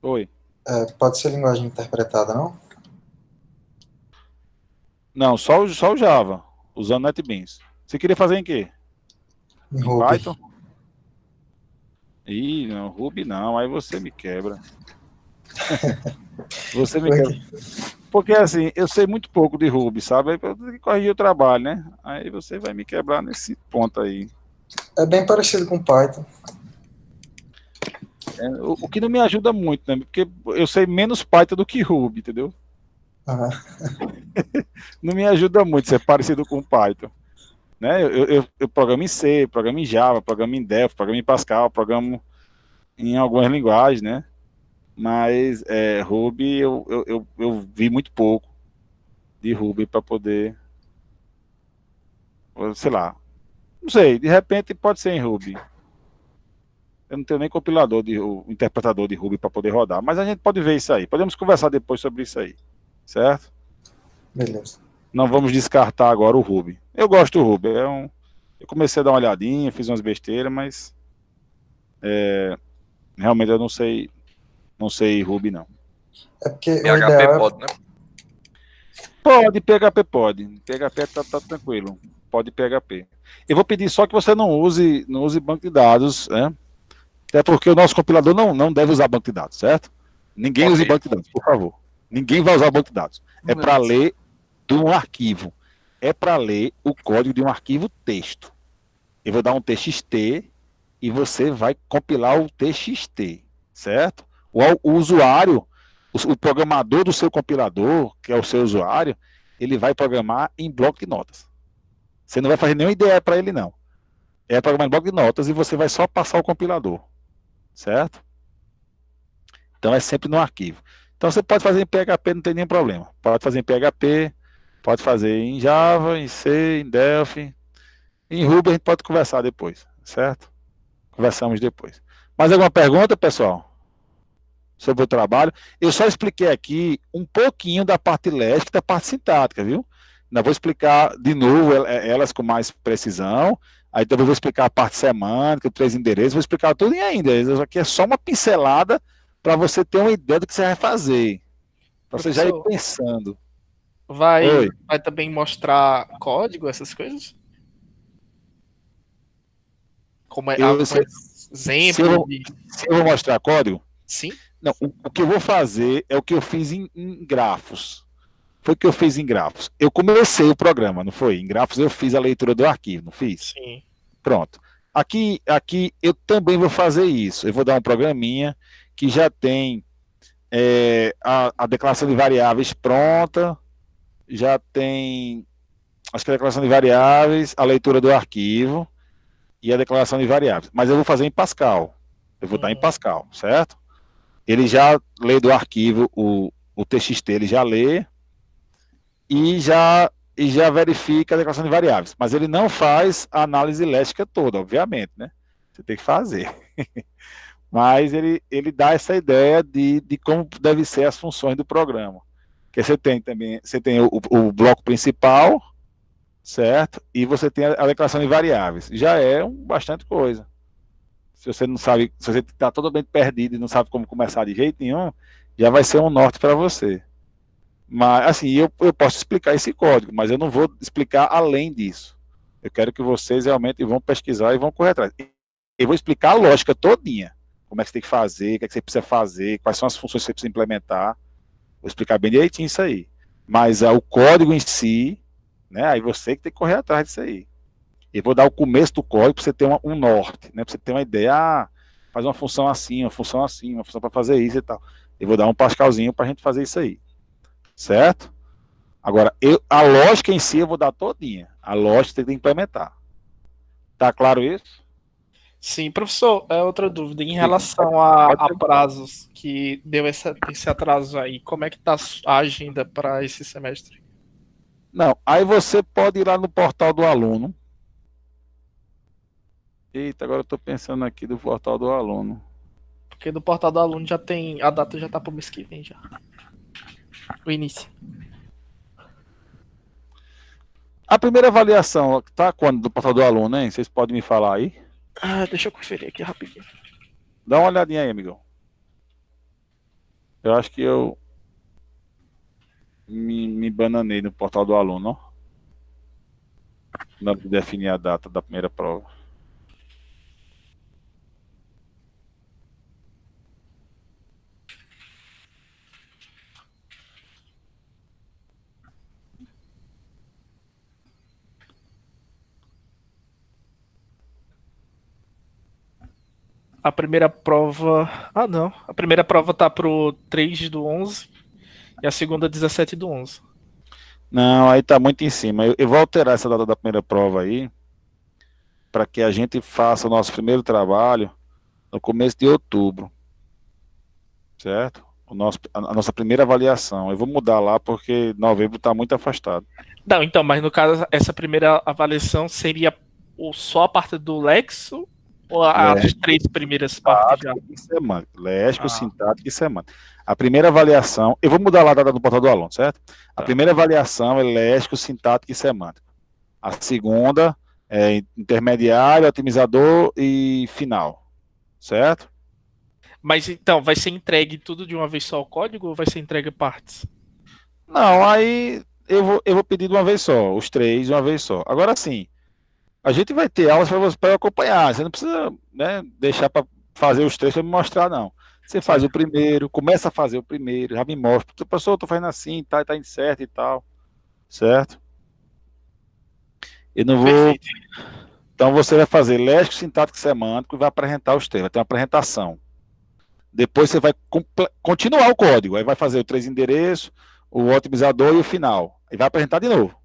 Oi. pode ser linguagem interpretada, não? Não, só o Java, usando NetBeans. Você queria fazer em quê? Em Em Ruby. Python? Ih, não, Ruby não, aí você me quebra. Você me quebra. Porque assim, eu sei muito pouco de Ruby, sabe? Aí eu tenho que corrigir o trabalho, né? Aí você vai me quebrar nesse ponto aí. É bem parecido com Python. O que não me ajuda muito, né? Porque eu sei menos Python do que Ruby, entendeu? Ah, Não me ajuda muito ser parecido com Python. né? Eu programo em C, programo em Java, programo em Delphi, programo em Pascal, programo em algumas linguagens, né? Mas Ruby eu vi muito pouco de Ruby para poder, sei lá, não sei, de repente pode ser em Ruby. Eu não tenho nem compilador, o interpretador de Ruby para poder rodar, mas a gente pode ver isso aí. Podemos conversar depois sobre isso aí, certo? Beleza. Não vamos descartar agora o Ruby. Eu gosto do Ruby, eu comecei a dar uma olhadinha, fiz umas besteiras, mas realmente eu não sei Ruby não. É porque o PHP ideal é pode, né? Pode, PHP pode. PHP tá tranquilo. Pode PHP. Eu vou pedir só que você não use banco de dados, né? Até porque o nosso compilador não deve usar banco de dados, certo? Ninguém use Ok. banco de dados, por favor. Ninguém vai usar banco de dados. É para ler de um arquivo. É para ler o código de um arquivo texto. Eu vou dar um TXT e você vai compilar o TXT, certo? O usuário, o programador do seu compilador, que é o seu usuário, ele vai programar em bloco de notas. Você não vai fazer nenhuma ideia para ele, não. É programar em bloco de notas e você vai só passar o compilador, certo? Então é sempre no arquivo. Então você pode fazer em PHP, não tem nenhum problema. Pode fazer em PHP, pode fazer em Java, em C, em Delphi. Em Ruby a gente pode conversar depois, certo? Conversamos depois. Mais alguma pergunta, pessoal? Sobre o trabalho? Eu só expliquei aqui um pouquinho da parte léxica e da parte sintática, viu? Ainda vou explicar de novo elas com mais precisão. Aí também vou explicar a parte semântica, três endereços, vou explicar tudo ainda. Isso aqui é só uma pincelada para você ter uma ideia do que você vai fazer. Para você já ir Professor, pensando. vai, Oi. vai também mostrar código, essas coisas? Como Eu, como se exemplo eu, de... se eu vou mostrar código, Sim? não, o que eu vou fazer é o que eu fiz em grafos. Foi o que eu fiz em grafos. Eu comecei o programa, não foi? Em grafos eu fiz a leitura do arquivo, não fiz? Sim. Pronto. Aqui eu também vou fazer isso. Eu vou dar um programinha que já tem a declaração de variáveis pronta, já tem, acho que a declaração de variáveis, a leitura do arquivo e a declaração de variáveis. Mas eu vou fazer em Pascal. Eu vou dar em Pascal, certo? Ele já lê do arquivo o TXT, ele já lê e já verifica a declaração de variáveis. Mas ele não faz a análise léxica toda, obviamente, né? Você tem que fazer. Mas ele dá essa ideia de como deve ser as funções do programa. Porque você tem o bloco principal, certo? E você tem a declaração de variáveis. Já é bastante coisa. Se você não sabe, se você está totalmente perdido e não sabe como começar de jeito nenhum, já vai ser um norte para você. Mas, assim, eu posso explicar esse código, mas eu não vou explicar além disso. Eu quero que vocês realmente vão pesquisar e vão correr atrás. Eu vou explicar a lógica todinha. Como é que você tem que fazer, o que é que você precisa fazer, quais são as funções que você precisa implementar. Vou explicar bem direitinho isso aí. Mas o código em si, né, aí você que tem que correr atrás disso aí. Eu vou dar o começo do código para você ter um norte, né, para você ter uma ideia, faz uma função assim, uma função assim, uma função para fazer isso e tal. Eu vou dar um Pascalzinho para a gente fazer isso aí. Certo? Agora, a lógica em si eu vou dar todinha. A lógica tem que implementar. Tá claro isso? Sim, professor, outra dúvida. Em relação a prazos que deu esse atraso aí, como é que tá a agenda para esse semestre? Não, aí você pode ir lá no portal do aluno. Eita, agora eu tô pensando aqui do portal do aluno. Porque no portal do aluno já tem, a data já tá pro mês que vem já. O início. A primeira avaliação tá quando do portal do aluno, hein? Vocês podem me falar aí? Deixa eu conferir aqui rapidinho. Dá uma olhadinha aí, amigão. Eu acho que eu me bananei no portal do aluno, ó. Na hora de definir a data da primeira prova. A primeira prova... não. A primeira prova tá pro 3/11 e a segunda 17/11. Não, aí tá muito em cima. Eu vou alterar essa data da primeira prova aí, para que a gente faça o nosso primeiro trabalho no começo de outubro, certo? A nossa primeira avaliação. Eu vou mudar lá porque novembro está muito afastado. Não, então, mas no caso, essa primeira avaliação seria só a parte do Lexo ou as três primeiras partes já? E semântica, léxico, Ah. sintático e semântica. A primeira avaliação, eu vou mudar lá a data do portal do aluno, certo? A Tá. primeira avaliação é léxico, sintático e semântica. A segunda é intermediário, otimizador e final, certo? Mas então, vai ser entregue tudo de uma vez só o código ou vai ser entregue partes? Não, aí eu vou pedir de uma vez só, os três de uma vez só. Agora sim, a gente vai ter aulas para você pra acompanhar. Você não precisa, né, deixar para fazer os três para me mostrar, não. Você faz o primeiro, começa a fazer o primeiro, já me mostra. Professor, eu tô fazendo assim, tá indo certo e tal. Certo? Eu não vou. Perfeito. Então você vai fazer léxico, sintático e semântico e vai apresentar os três. Vai ter uma apresentação. Depois você vai continuar o código. Aí vai fazer o três endereços, o otimizador e o final. E vai apresentar de novo.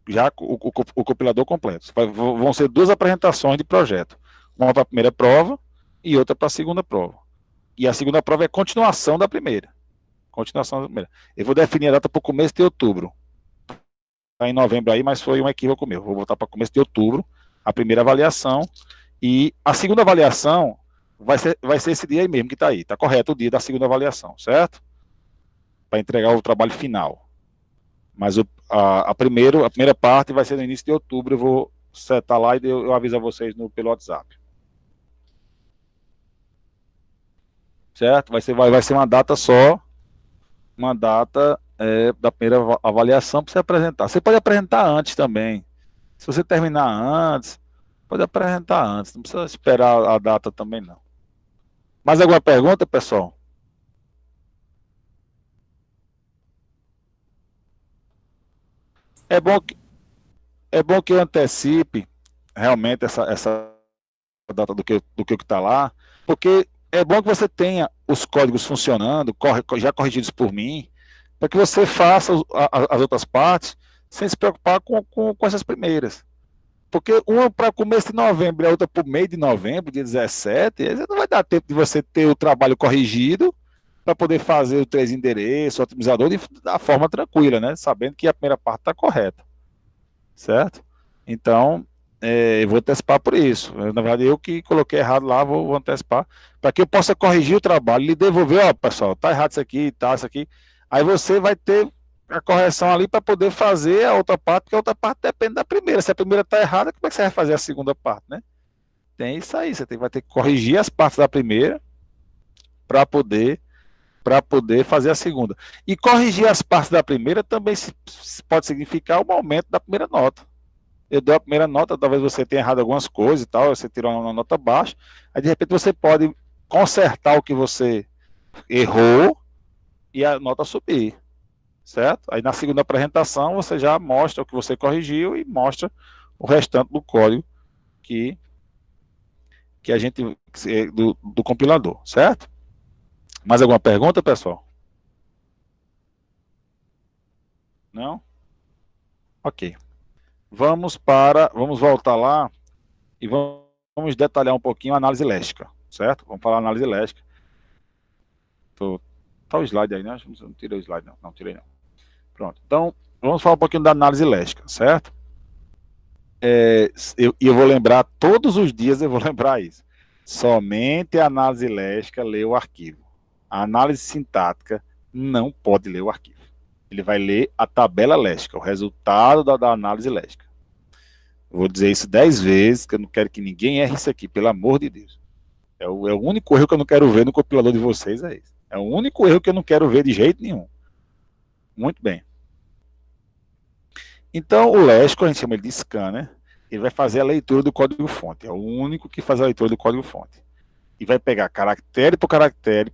Já o compilador completo. Vão ser duas apresentações de projeto. Uma para a primeira prova e outra para a segunda prova. E a segunda prova é continuação da primeira. Continuação da primeira. Eu vou definir a data para o começo de outubro. Está em novembro aí, mas foi um equívoco meu. Vou botar para começo de outubro a primeira avaliação. E a segunda avaliação vai ser esse dia aí mesmo que está aí. Está correto o dia da segunda avaliação, certo? Para entregar o trabalho final. Mas a primeira parte vai ser no início de outubro. Eu vou setar lá e eu aviso a vocês pelo WhatsApp. Certo? Vai ser uma data só. Uma data da primeira avaliação para você apresentar. Você pode apresentar antes também. Se você terminar antes, pode apresentar antes. Não precisa esperar a data também, não. Mais alguma pergunta, pessoal? É bom que eu antecipe realmente essa data do que está lá, porque é bom que você tenha os códigos funcionando, já corrigidos por mim, para que você faça as outras partes sem se preocupar com essas primeiras. Porque uma para começo de novembro e a outra para o meio de novembro, dia 17, não vai dar tempo de você ter o trabalho corrigido para poder fazer o três endereços, o otimizador, da forma tranquila, né? Sabendo que a primeira parte está correta. Certo? Então, eu vou antecipar por isso. Na verdade, eu que coloquei errado lá, vou antecipar, para que eu possa corrigir o trabalho, lhe devolver, ó, pessoal, tá errado isso aqui, tá isso aqui. Aí você vai ter a correção ali para poder fazer a outra parte, porque a outra parte depende da primeira. Se a primeira tá errada, como é que você vai fazer a segunda parte, né? Tem isso aí, você vai ter que corrigir as partes da primeira para poder fazer a segunda. E corrigir as partes da primeira também pode significar um aumento da primeira nota. Eu dei a primeira nota, talvez você tenha errado algumas coisas e tal, você tirou uma nota baixa, aí de repente você pode consertar o que você errou e a nota subir, certo? Aí na segunda apresentação você já mostra o que você corrigiu e mostra o restante do código que a gente do compilador, certo? Mais alguma pergunta, pessoal? Não? Ok. Vamos voltar lá e vamos detalhar um pouquinho a análise léstica, certo? Vamos falar análise léstica. Tá o slide aí, né? Não tirei o slide, não. Não tirei, não. Pronto. Então, vamos falar um pouquinho da análise léstica, certo? Eu vou lembrar, todos os dias eu vou lembrar isso. Somente a análise léstica lê o arquivo. A análise sintática não pode ler o arquivo. Ele vai ler a tabela léstica, o resultado da análise léstica. Eu vou dizer isso 10 vezes, que eu não quero que ninguém erre isso aqui, pelo amor de Deus. É o único erro que eu não quero ver no compilador de vocês, é esse. É o único erro que eu não quero ver de jeito nenhum. Muito bem. Então, o léxico, a gente chama ele de scanner, ele vai fazer a leitura do código-fonte. É o único que faz a leitura do código-fonte. E vai pegar caractere por caractere,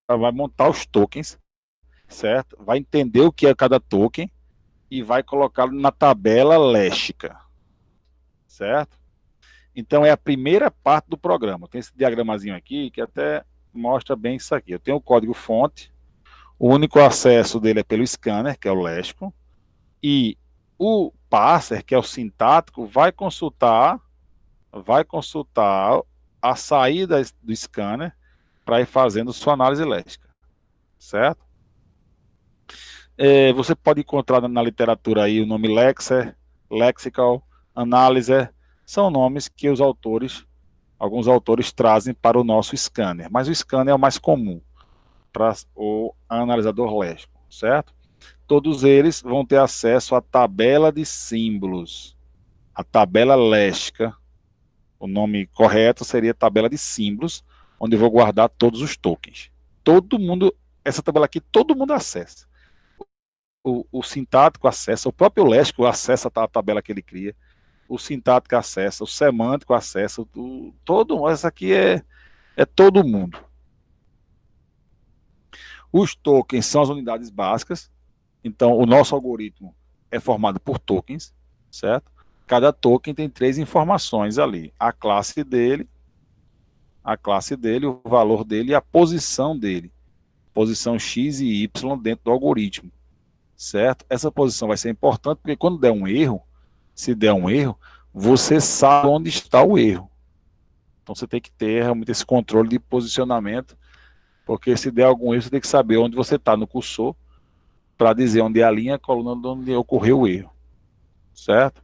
vai montar os tokens, certo? Vai entender o que é cada token e vai colocá-lo na tabela léstica, certo? Então é a primeira parte do programa. Tem esse diagramazinho aqui que até mostra bem isso aqui. Eu tenho o código fonte, o único acesso dele é pelo scanner, que é o léxico. E o parser, que é o sintático, vai consultar a saída do scanner para ir fazendo sua análise léxica, certo? Você pode encontrar na literatura aí o nome lexer, lexical, analyzer, são nomes que alguns autores trazem para o nosso scanner, mas o scanner é o mais comum para o analisador léxico, certo? Todos eles vão ter acesso à tabela de símbolos, a tabela léxica. O nome correto seria tabela de símbolos, onde eu vou guardar todos os tokens. Essa tabela aqui, todo mundo acessa. O sintático acessa, o próprio léxico acessa a tabela que ele cria, o sintático acessa, o semântico acessa, essa aqui é todo mundo. Os tokens são as unidades básicas, então o nosso algoritmo é formado por tokens, certo? Cada token tem 3 informações ali, a classe dele, o valor dele e a posição dele, posição X e Y dentro do algoritmo, certo? Essa posição vai ser importante porque quando der um erro, se der um erro, você sabe onde está o erro. Então você tem que ter realmente esse controle de posicionamento, porque se der algum erro, você tem que saber onde você está no cursor para dizer onde é a linha, a coluna onde ocorreu o erro, certo?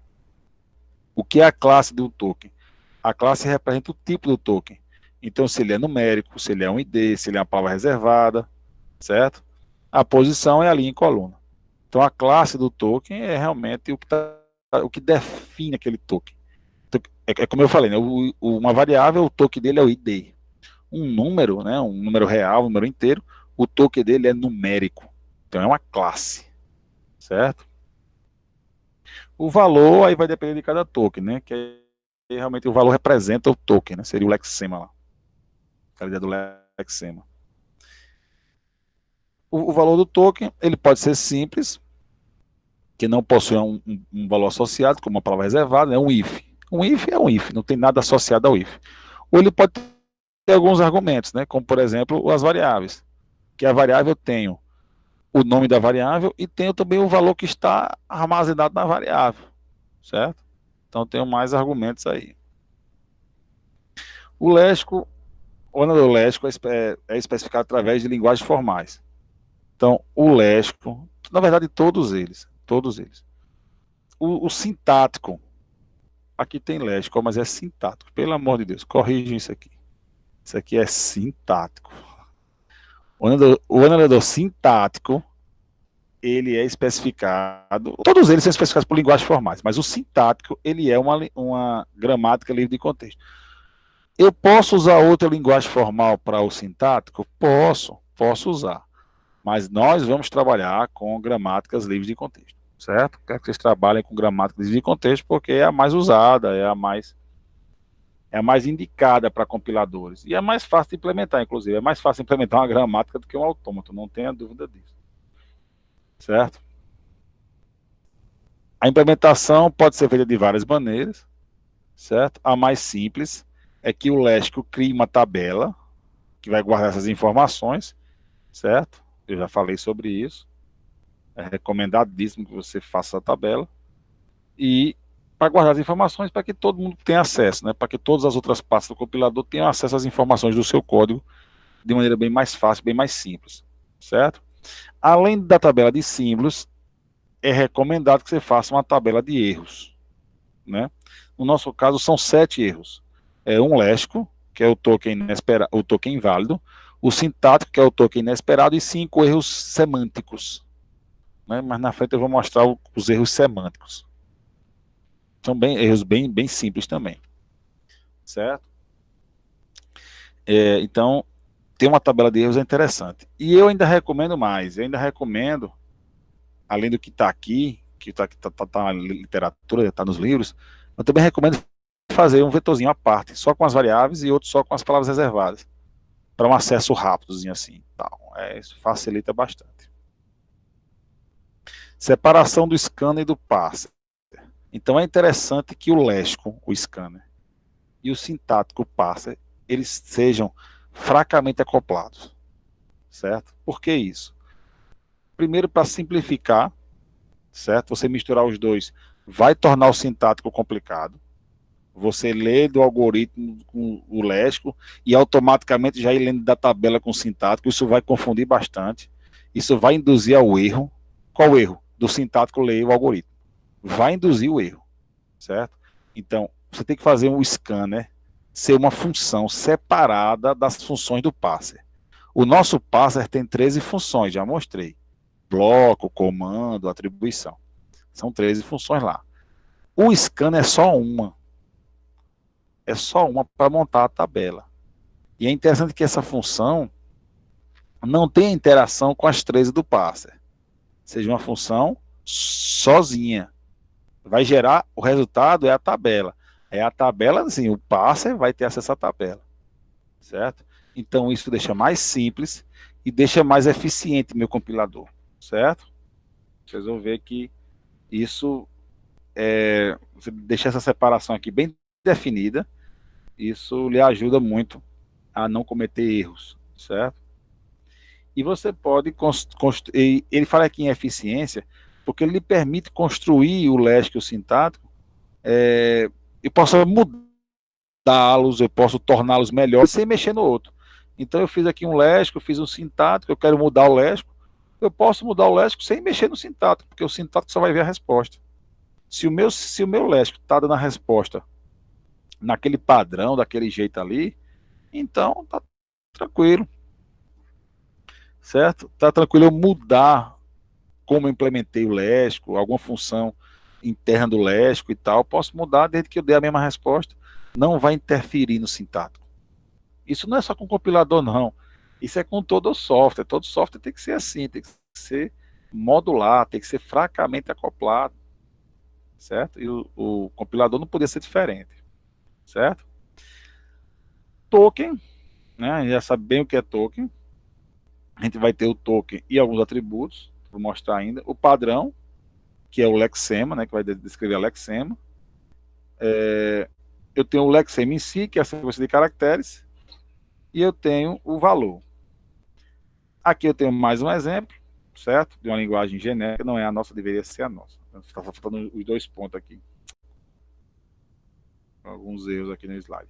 O que é a classe do token? A classe representa o tipo do token. Então, se ele é numérico, se ele é um ID, se ele é uma palavra reservada, certo? A posição é a linha em coluna. Então, a classe do token é realmente o que define aquele token. Então, é como eu falei, né? Uma variável, o token dele é o ID. Um número, né? Um número real, um número inteiro, o token dele é numérico. Então, é uma classe, certo? O valor aí vai depender de cada token, né? Que realmente o valor representa o token, né? Seria o lexema lá. A ideia do lexema. O valor do token, ele pode ser simples, que não possui um valor associado, como uma palavra reservada, né? Um if. Um if é um if, não tem nada associado ao if. Ou ele pode ter alguns argumentos, né? Como, por exemplo, as variáveis. Que a variável eu tenho o nome da variável e tenho também o valor que está armazenado na variável, certo? Então tenho mais argumentos aí. O analisador léxico é especificado através de linguagens formais. Então o léxico, na verdade todos eles. O sintático, aqui tem léxico, mas é sintático, pelo amor de Deus, corrijam isso aqui. Isso aqui é sintático. O analisador sintático, ele é especificado, todos eles são especificados por linguagens formais, mas o sintático, ele é uma gramática livre de contexto. Eu posso usar outra linguagem formal para o sintático? Posso usar, mas nós vamos trabalhar com gramáticas livres de contexto, certo? Quero que vocês trabalhem com gramáticas livres de contexto, porque é a mais usada, é a mais indicada para compiladores. E é mais fácil de implementar, inclusive. É mais fácil implementar uma gramática do que um autômato, não tenha dúvida disso. Certo? A implementação pode ser feita de várias maneiras, certo? A mais simples é que o léxico crie uma tabela que vai guardar essas informações, certo? Eu já falei sobre isso. É recomendadíssimo que você faça a tabela. E para guardar as informações para que todo mundo tenha acesso, né? Para que todas as outras partes do compilador tenham acesso às informações do seu código de maneira bem mais fácil, bem mais simples, certo? Além da tabela de símbolos, é recomendado que você faça uma tabela de erros, né? No nosso caso, são 7 erros. É um léxico, que é o token inesperado, o token inválido, o sintático, que é o token inesperado, e 5 erros semânticos, né? Mas na frente eu vou mostrar os erros semânticos. São erros bem simples também, certo? Então, ter uma tabela de erros é interessante. E eu ainda recomendo mais, além do que está aqui, que está na literatura, está nos livros, eu também recomendo fazer um vetorzinho à parte, só com as variáveis e outro só com as palavras reservadas, para um acesso rápidozinho assim. Isso facilita bastante. Separação do scanner e do parser. Então é interessante que o léxico, o scanner, e o sintático, o parser, eles sejam fracamente acoplados, certo? Por que isso? Primeiro, para simplificar certo? Você misturar os dois vai tornar o sintático complicado. Você lê do algoritmo com o léxico e automaticamente já ir lendo da tabela com o sintático, isso vai confundir bastante, isso vai induzir ao erro. Qual o erro? Do sintático ler o algoritmo. Vai induzir o erro, certo? Então, você tem que fazer um scanner ser uma função separada das funções do parser. O nosso parser tem 13 funções, já mostrei. Bloco, comando, atribuição. São 13 funções lá. O scanner é só uma. É só uma para montar a tabela. E é interessante que essa função não tenha interação com as 13 do parser. Seja uma função sozinha. Vai gerar, o resultado é a tabela. É a tabela, assim, o parser vai ter acesso à tabela. Certo? Então isso deixa mais simples e deixa mais eficiente meu compilador. Certo? Vocês vão ver que isso, você deixa essa separação aqui bem definida, isso lhe ajuda muito a não cometer erros, certo? E você pode construir, ele fala aqui em eficiência, porque ele lhe permite construir o léxico e o sintático, eu posso mudá-los, eu posso torná-los melhores sem mexer no outro. Então eu fiz aqui um léxico, eu fiz um sintático, eu quero mudar o léxico, eu posso mudar o léxico sem mexer no sintático, porque o sintático só vai ver a resposta. Se o meu léxico está dando a resposta naquele padrão, daquele jeito ali, então tá tranquilo. Certo? Tá tranquilo eu mudar como eu implementei o léxico, alguma função interna do léxico e tal, posso mudar desde que eu dê a mesma resposta, não vai interferir no sintático. Isso não é só com o compilador, não. Isso é com todo o software tem que ser assim, tem que ser modular, tem que ser fracamente acoplado, certo? E o compilador não podia ser diferente, certo? Token, né? A gente já sabe bem o que é token. A gente vai ter o token e alguns atributos, vou mostrar ainda. O padrão, que é o lexema, né? Que vai descrever a lexema. Eu tenho o lexema em si, que é a sequência de caracteres, e eu tenho o valor. Aqui eu tenho mais um exemplo, certo? De uma linguagem genérica, não é a nossa, deveria ser a nossa. Está faltando os 2 pontos aqui. Alguns erros aqui no slide.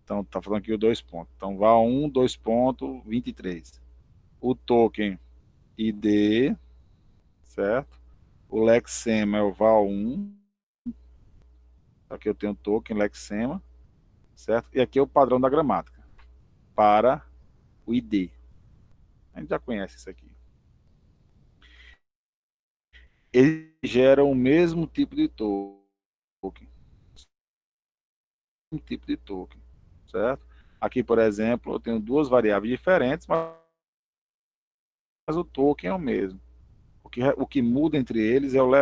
Então, está falando aqui os 2 pontos. Então, val1, 2 pontos, 23. O token ID, certo? O lexema é o val1. Aqui eu tenho o token, lexema, certo? E aqui é o padrão da gramática, para o ID. A gente já conhece isso aqui. Eles geram o mesmo tipo de token. Um tipo de token, certo? Aqui, por exemplo, eu tenho 2 variáveis diferentes, mas o token é o mesmo. O que muda entre eles é o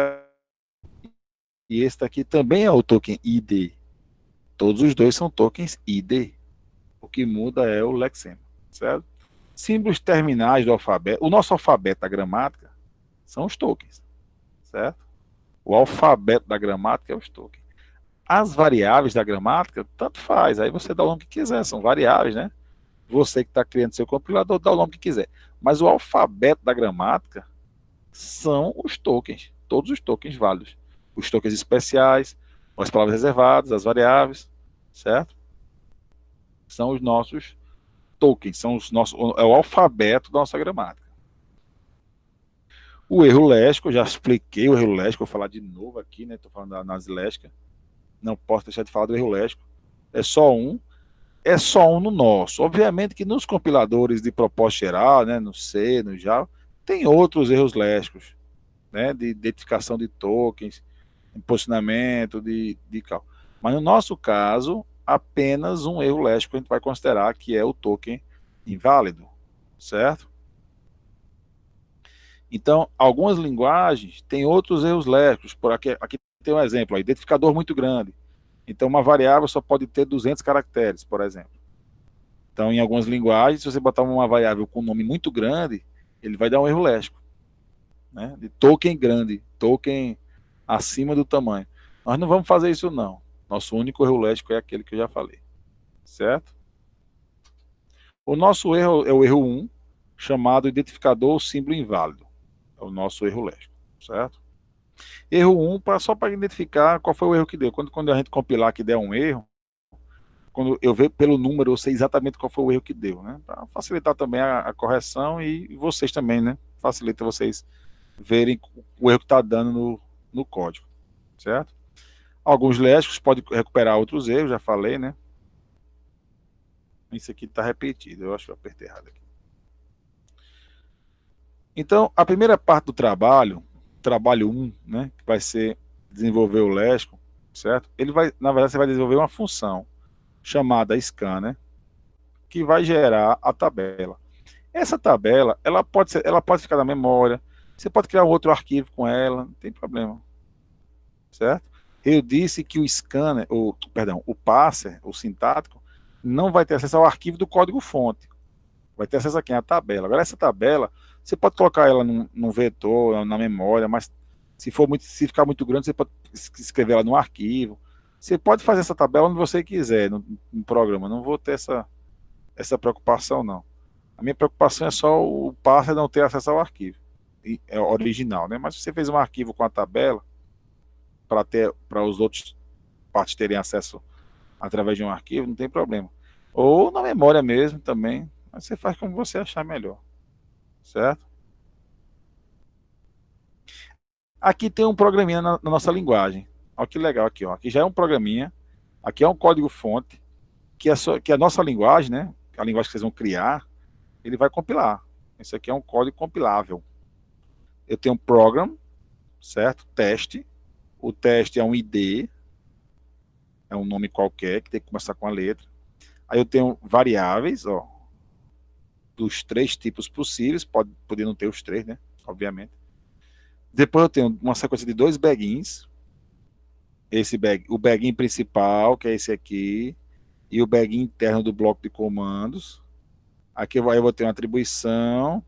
e este aqui também é o token ID. Todos os dois são tokens ID. O que muda é o lexema, certo? Símbolos terminais do alfabeto. O nosso alfabeto da gramática são os tokens, certo? O alfabeto da gramática é os tokens. As variáveis da gramática, tanto faz. Aí você dá o nome que quiser, são variáveis, né? Você que está criando seu compilador, dá o nome que quiser. Mas o alfabeto da gramática são os tokens, todos os tokens válidos. Os tokens especiais, as palavras reservadas, as variáveis, certo? São os nossos tokens, é o alfabeto da nossa gramática. O erro léxico, eu já expliquei o erro léxico, vou falar de novo aqui, né? Estou falando da análise léxica. Não posso deixar de falar do erro léxico. É só um no nosso. Obviamente que nos compiladores de propósito geral, né, no C, no Java, tem outros erros léxicos, né, de identificação de tokens, de posicionamento, de cálculo. Mas no nosso caso, apenas um erro léxico a gente vai considerar que é o token inválido, certo? Então, algumas linguagens têm outros erros léxicos. Por aqui tem um exemplo, identificador muito grande. Então, uma variável só pode ter 200 caracteres, por exemplo. Então, em algumas linguagens, se você botar uma variável com um nome muito grande, ele vai dar um erro léxico, né? De token grande, token acima do tamanho. Nós não vamos fazer isso, não. Nosso único erro léxico é aquele que eu já falei, certo? O nosso erro é o erro 1, chamado identificador símbolo inválido. É o nosso erro léxico, certo? Erro 1, só para identificar qual foi o erro que deu. Quando a gente compilar que der um erro, quando eu ver pelo número, eu sei exatamente qual foi o erro que deu, né? Para facilitar também a correção e vocês também, né? Facilita vocês verem o erro que está dando no código, certo? Alguns lésbicos podem recuperar outros erros, já falei, né? Isso aqui está repetido, eu acho que eu apertei errado aqui. Então, a primeira parte do trabalho 1, né, que vai ser desenvolver o lésbico, certo? Ele vai, na verdade, você vai desenvolver uma função chamada scanner, que vai gerar a tabela. Essa tabela, ela pode ficar na memória, você pode criar um outro arquivo com ela, não tem problema, certo? Eu disse que o scanner, o parser, o sintático, não vai ter acesso ao arquivo do código-fonte, vai ter acesso aqui à tabela. Agora, essa tabela, você pode colocar ela num vetor, na memória, mas se ficar muito grande, você pode escrever ela num arquivo. Você pode fazer essa tabela onde você quiser, no programa. Não vou ter essa preocupação, não. A minha preocupação é só o parser não ter acesso ao arquivo. É original, né? Mas se você fez um arquivo com a tabela, para os outros partes terem acesso através de um arquivo, não tem problema. Ou na memória mesmo também, mas você faz como você achar melhor, certo? Aqui tem um programinha na nossa linguagem. Olha que legal aqui, ó. Aqui já é um programinha, aqui é um código-fonte, que a nossa linguagem, né? A linguagem que vocês vão criar, ele vai compilar. Esse aqui é um código compilável. Eu tenho um program, certo? Teste. O teste é um ID, é um nome qualquer, que tem que começar com a letra. Aí eu tenho variáveis, ó, dos 3 tipos possíveis, poder não ter os 3, né? Obviamente. Depois eu tenho uma sequência de 2 bagins. O bagin principal, que é esse aqui, e o bagin interno do bloco de comandos. Aqui eu vou ter uma atribuição,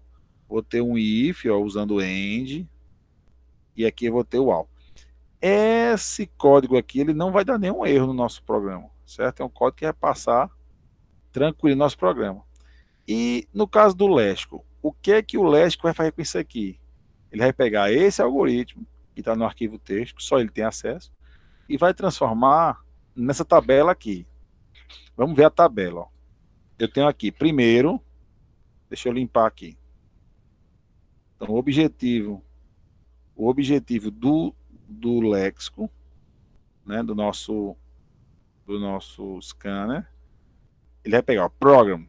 vou ter um if, ó, usando o end, e aqui eu vou ter o while. Esse código aqui, ele não vai dar nenhum erro no nosso programa, certo? É um código que vai passar tranquilo no nosso programa. E no caso do lésbico, o que é que o lésbico vai fazer com isso aqui? Ele vai pegar esse algoritmo, que está no arquivo texto, só ele tem acesso, e vai transformar nessa tabela aqui. Vamos ver a tabela, ó. Eu tenho aqui, primeiro, deixa eu limpar aqui. Então, o objetivo do léxico, né, do nosso scanner, ele vai pegar o program,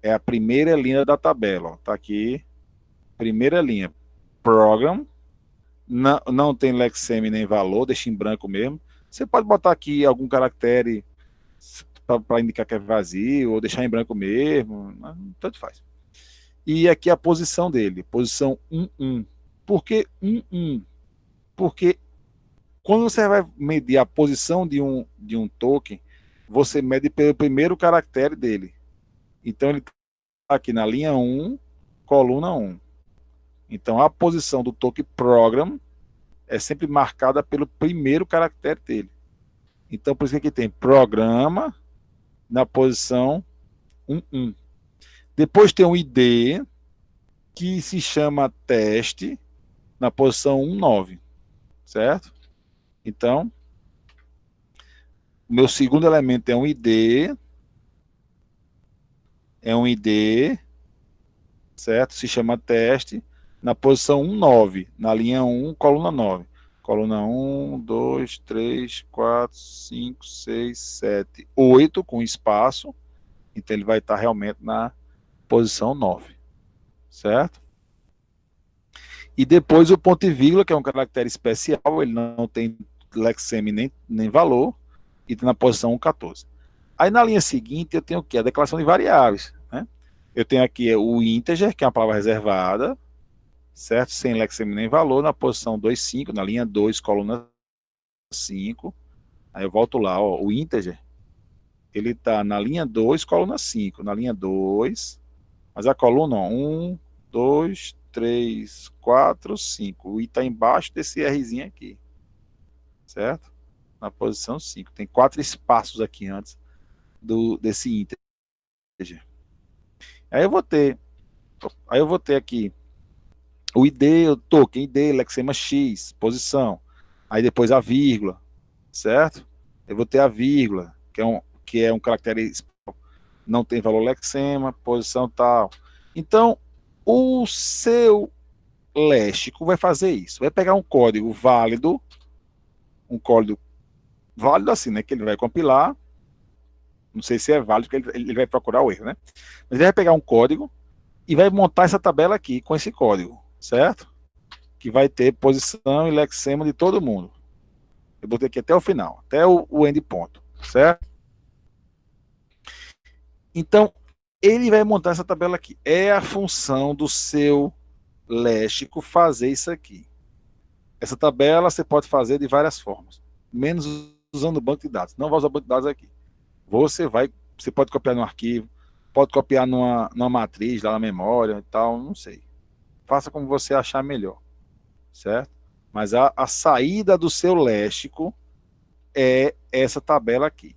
é a primeira linha da tabela, ó, tá aqui, primeira linha, program, não tem lexeme nem valor, deixa em branco mesmo. Você pode botar aqui algum caractere para indicar que é vazio, ou deixar em branco mesmo, tanto faz. E aqui a posição dele, posição 1, 1. Por que 1, 1? Porque quando você vai medir a posição de um token, você mede pelo primeiro caractere dele. Então ele está aqui na linha 1, coluna 1. Então a posição do token program é sempre marcada pelo primeiro caractere dele. Então por isso que aqui tem programa na posição 1, 1. Depois tem um ID que se chama teste na posição 1, 9. Certo? Então, o meu segundo elemento é um ID, certo? Se chama teste, na posição 1, 9, na linha 1, coluna 9. Coluna 1, 2, 3, 4, 5, 6, 7, 8, com espaço. Então, ele vai estar realmente na posição 9, certo? E depois o ponto e vírgula, que é um caractere especial, ele não tem lexeme nem valor, e está na posição 14. Aí na linha seguinte eu tenho o quê? A declaração de variáveis, né? Eu tenho aqui o integer, que é uma palavra reservada, certo? Sem lexeme nem valor, na posição 2,5, na linha 2, coluna 5. Aí eu volto lá, ó, o integer, ele está na linha 2, coluna 5, na linha 2, mas a coluna 1, 2, 3, 4, 5. O I está embaixo desse Rzinho aqui, certo? Na posição 5. Tem 4 espaços aqui antes desse integer. Aí eu vou ter aqui o ID, o token ID, lexema X, posição. Aí depois a vírgula, certo? Eu vou ter a vírgula, que é um caractere, não tem valor lexema, posição tal. Então, o seu léxico vai fazer isso. Vai pegar um código válido assim, né? Que ele vai compilar. Não sei se é válido, porque ele vai procurar o erro, né? Mas ele vai pegar um código e vai montar essa tabela aqui com esse código, certo? Que vai ter posição e lexema de todo mundo. Eu botei aqui até o final, até o endpoint, certo? Então, ele vai montar essa tabela aqui. É a função do seu léxico fazer isso aqui. Essa tabela você pode fazer de várias formas, menos usando o banco de dados. Não vai usar o banco de dados aqui. Você pode copiar no arquivo, pode copiar numa matriz, lá na memória e tal, não sei. Faça como você achar melhor, certo? Mas a saída do seu léxico é essa tabela aqui.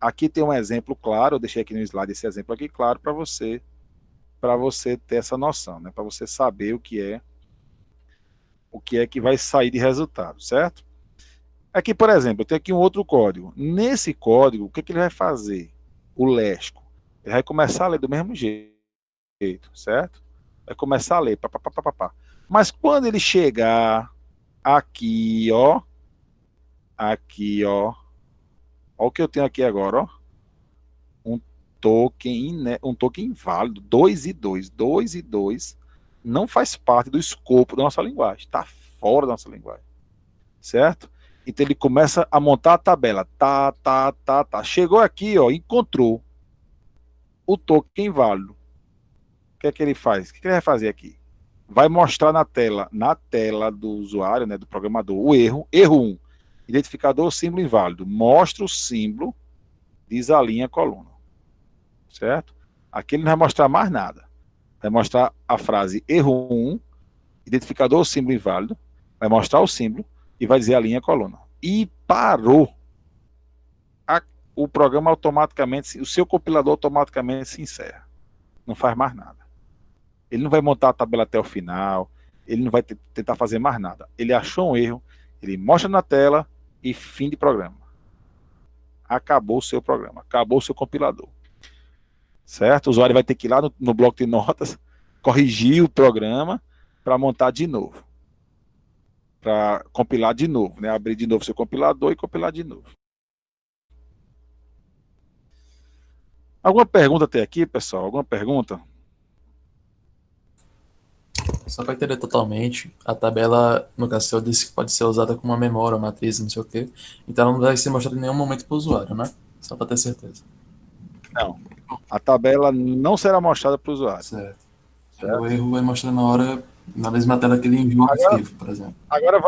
Aqui tem um exemplo claro, eu deixei aqui no slide esse exemplo aqui claro para você ter essa noção, né? Para você saber o que é que vai sair de resultado, certo? Aqui, por exemplo, eu tenho aqui um outro código. Nesse código, o que ele vai fazer? O léxico. Ele vai começar a ler do mesmo jeito, certo? Vai começar a ler, pá. Mas quando ele chegar aqui, ó, ó o que eu tenho aqui agora, ó, um token inválido, 2 e 2 não faz parte do escopo da nossa linguagem, está fora da nossa linguagem, certo? Então ele começa a montar a tabela, tá. Chegou aqui, ó, encontrou o token inválido. O que é que ele faz? O que ele vai fazer aqui? Vai mostrar na tela do usuário, né, do programador, o erro 1. Identificador símbolo inválido. Mostra o símbolo, desalinha a coluna. Certo? Aqui ele não vai mostrar mais nada. Vai mostrar a frase erro 1, identificador símbolo inválido, vai mostrar o símbolo e vai dizer a linha coluna. E parou. O programa automaticamente, o seu compilador automaticamente se encerra. Não faz mais nada. Ele não vai montar a tabela até o final, ele não vai tentar fazer mais nada. Ele achou um erro, ele mostra na tela e fim de programa. Acabou o seu programa, acabou o seu compilador. Certo? O usuário vai ter que ir lá no bloco de notas, corrigir o programa para montar de novo. Para compilar de novo, né? Abrir de novo seu compilador e compilar de novo. Alguma pergunta até aqui, pessoal? Alguma pergunta? Só para entender totalmente, a tabela, no caso, eu disse que pode ser usada como uma memória, uma matriz, não sei o quê. Então ela não vai ser mostrada em nenhum momento para o usuário, né? Só para ter certeza. Não. A tabela não será mostrada para o usuário. Certo. O erro vai mostrar na mesma tela que ele enviou o arquivo, por exemplo. Agora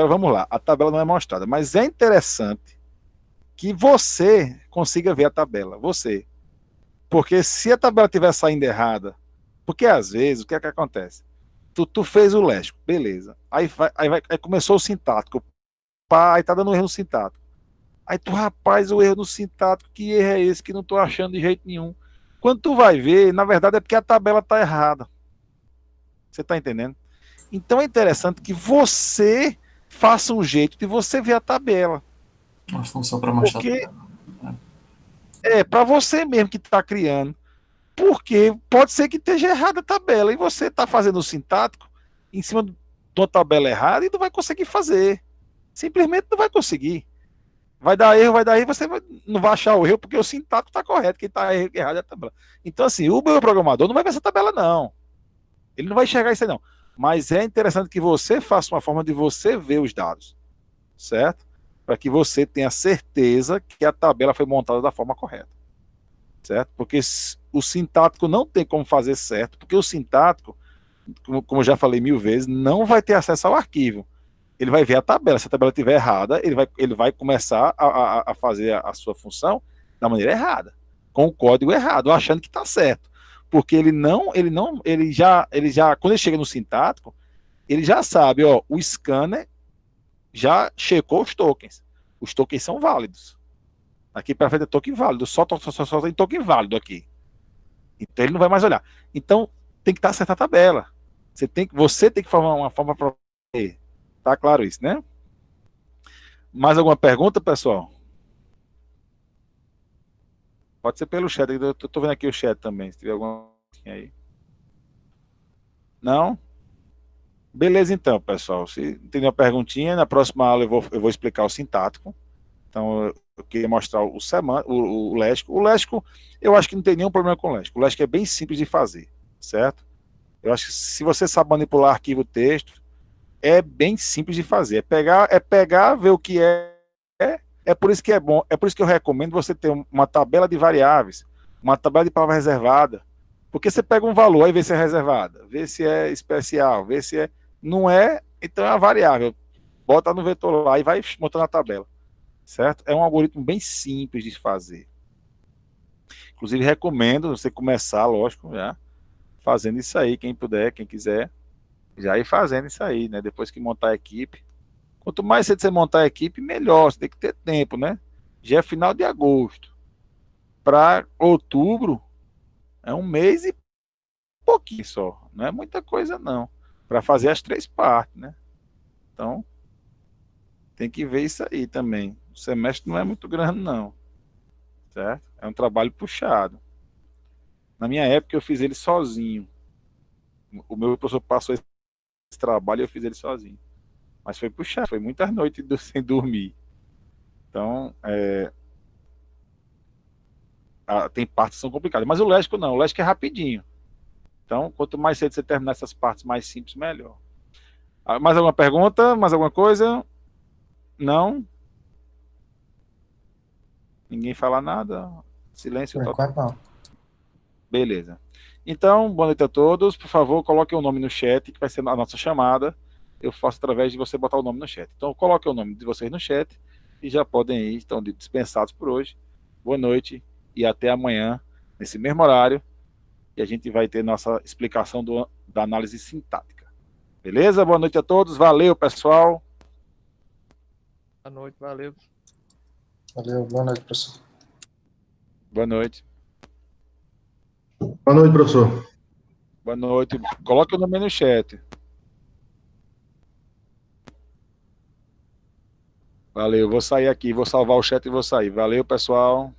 vamos lá. A tabela não é mostrada, mas é interessante que você consiga ver a tabela. Você. Porque se a tabela estiver saindo errada, porque às vezes, o que é que acontece? Tu fez o léxico, beleza. Aí começou o sintático. Pá, aí tá dando um erro no sintático. Aí tu, rapaz, o erro no sintático, que erro é esse que não tô achando de jeito nenhum? Quando tu vai ver, na verdade é porque a tabela tá errada. Você tá entendendo? Então é interessante que você faça um jeito de você ver a tabela. Uma função para mostrar. Porque é para você mesmo que tá criando. Porque pode ser que esteja errada a tabela e você tá fazendo o sintático em cima de uma tabela errada e não vai conseguir fazer. Simplesmente não vai conseguir. Vai dar erro, você não vai achar o erro porque o sintático está correto, quem está errado é a tabela. Então, assim, o meu programador não vai ver essa tabela, não. Ele não vai enxergar isso aí, não. Mas é interessante que você faça uma forma de você ver os dados, certo? Para que você tenha certeza que a tabela foi montada da forma correta, certo? Porque o sintático não tem como fazer certo, porque o sintático, como eu já falei 1000 vezes, não vai ter acesso ao arquivo. Ele vai ver a tabela. Se a tabela estiver errada, ele vai começar a fazer a sua função da maneira errada, com o código errado, achando que está certo. Porque ele já, quando ele chega no sintático, ele já sabe, ó, o scanner já checou os tokens. Os tokens são válidos. Aqui para frente é token válido, só tem token válido aqui. Então ele não vai mais olhar. Então tem que estar certa a tabela. Você tem que formar uma forma para fazer. Tá claro isso, né? Mais alguma pergunta, pessoal? Pode ser pelo chat. Eu tô vendo aqui o chat também. Se tiver alguma aí. Não? Beleza, então, pessoal. Se tem uma perguntinha, na próxima aula eu vou explicar o sintático. Então, eu queria mostrar o léxico. O léxico, eu acho que não tem nenhum problema com o léxico. O léxico é bem simples de fazer, certo? Eu acho que se você sabe manipular arquivo texto, é bem simples de fazer. É pegar, ver o que é por isso que é bom, é por isso que eu recomendo você ter uma tabela de variáveis, uma tabela de palavra reservada, porque você pega um valor aí vê se é reservada, vê se é especial, vê se é, não é, então é uma variável, bota no vetor lá e vai montando a tabela, certo? É um algoritmo bem simples de fazer. Inclusive recomendo você começar, lógico, já fazendo isso aí, quem puder, quem quiser, já ir fazendo isso aí, né? Depois que montar a equipe. Quanto mais cedo você montar a equipe, melhor. Você tem que ter tempo, né? Já é final de agosto. Para outubro, é um mês e pouquinho só. Não é muita coisa, não. Para fazer as 3 partes, né? Então, tem que ver isso aí também. O semestre não é muito grande, não. Certo? É um trabalho puxado. Na minha época, eu fiz ele sozinho. O meu professor passou esse trabalho e eu fiz ele sozinho. Mas foi puxado, foi muitas noites sem dormir. Então, tem partes que são complicadas. Mas o léxico não, o léxico é rapidinho. Então, quanto mais cedo você terminar essas partes mais simples, melhor. Mais alguma pergunta? Mais alguma coisa? Não? Ninguém fala nada? Silêncio Por total. enquanto, não. Beleza. Então, boa noite a todos. Por favor, coloque o nome no chat, que vai ser a nossa chamada. Eu faço através de você botar o nome no chat. Então, coloque o nome de vocês no chat e já podem ir, estão dispensados por hoje. Boa noite e até amanhã, nesse mesmo horário, e a gente vai ter nossa explicação da análise sintática. Beleza? Boa noite a todos. Valeu, pessoal. Boa noite, valeu. Valeu, boa noite, professor. Boa noite. Boa noite, professor. Boa noite. Coloque o nome no chat. Valeu, vou sair aqui, vou salvar o chat e vou sair. Valeu, pessoal.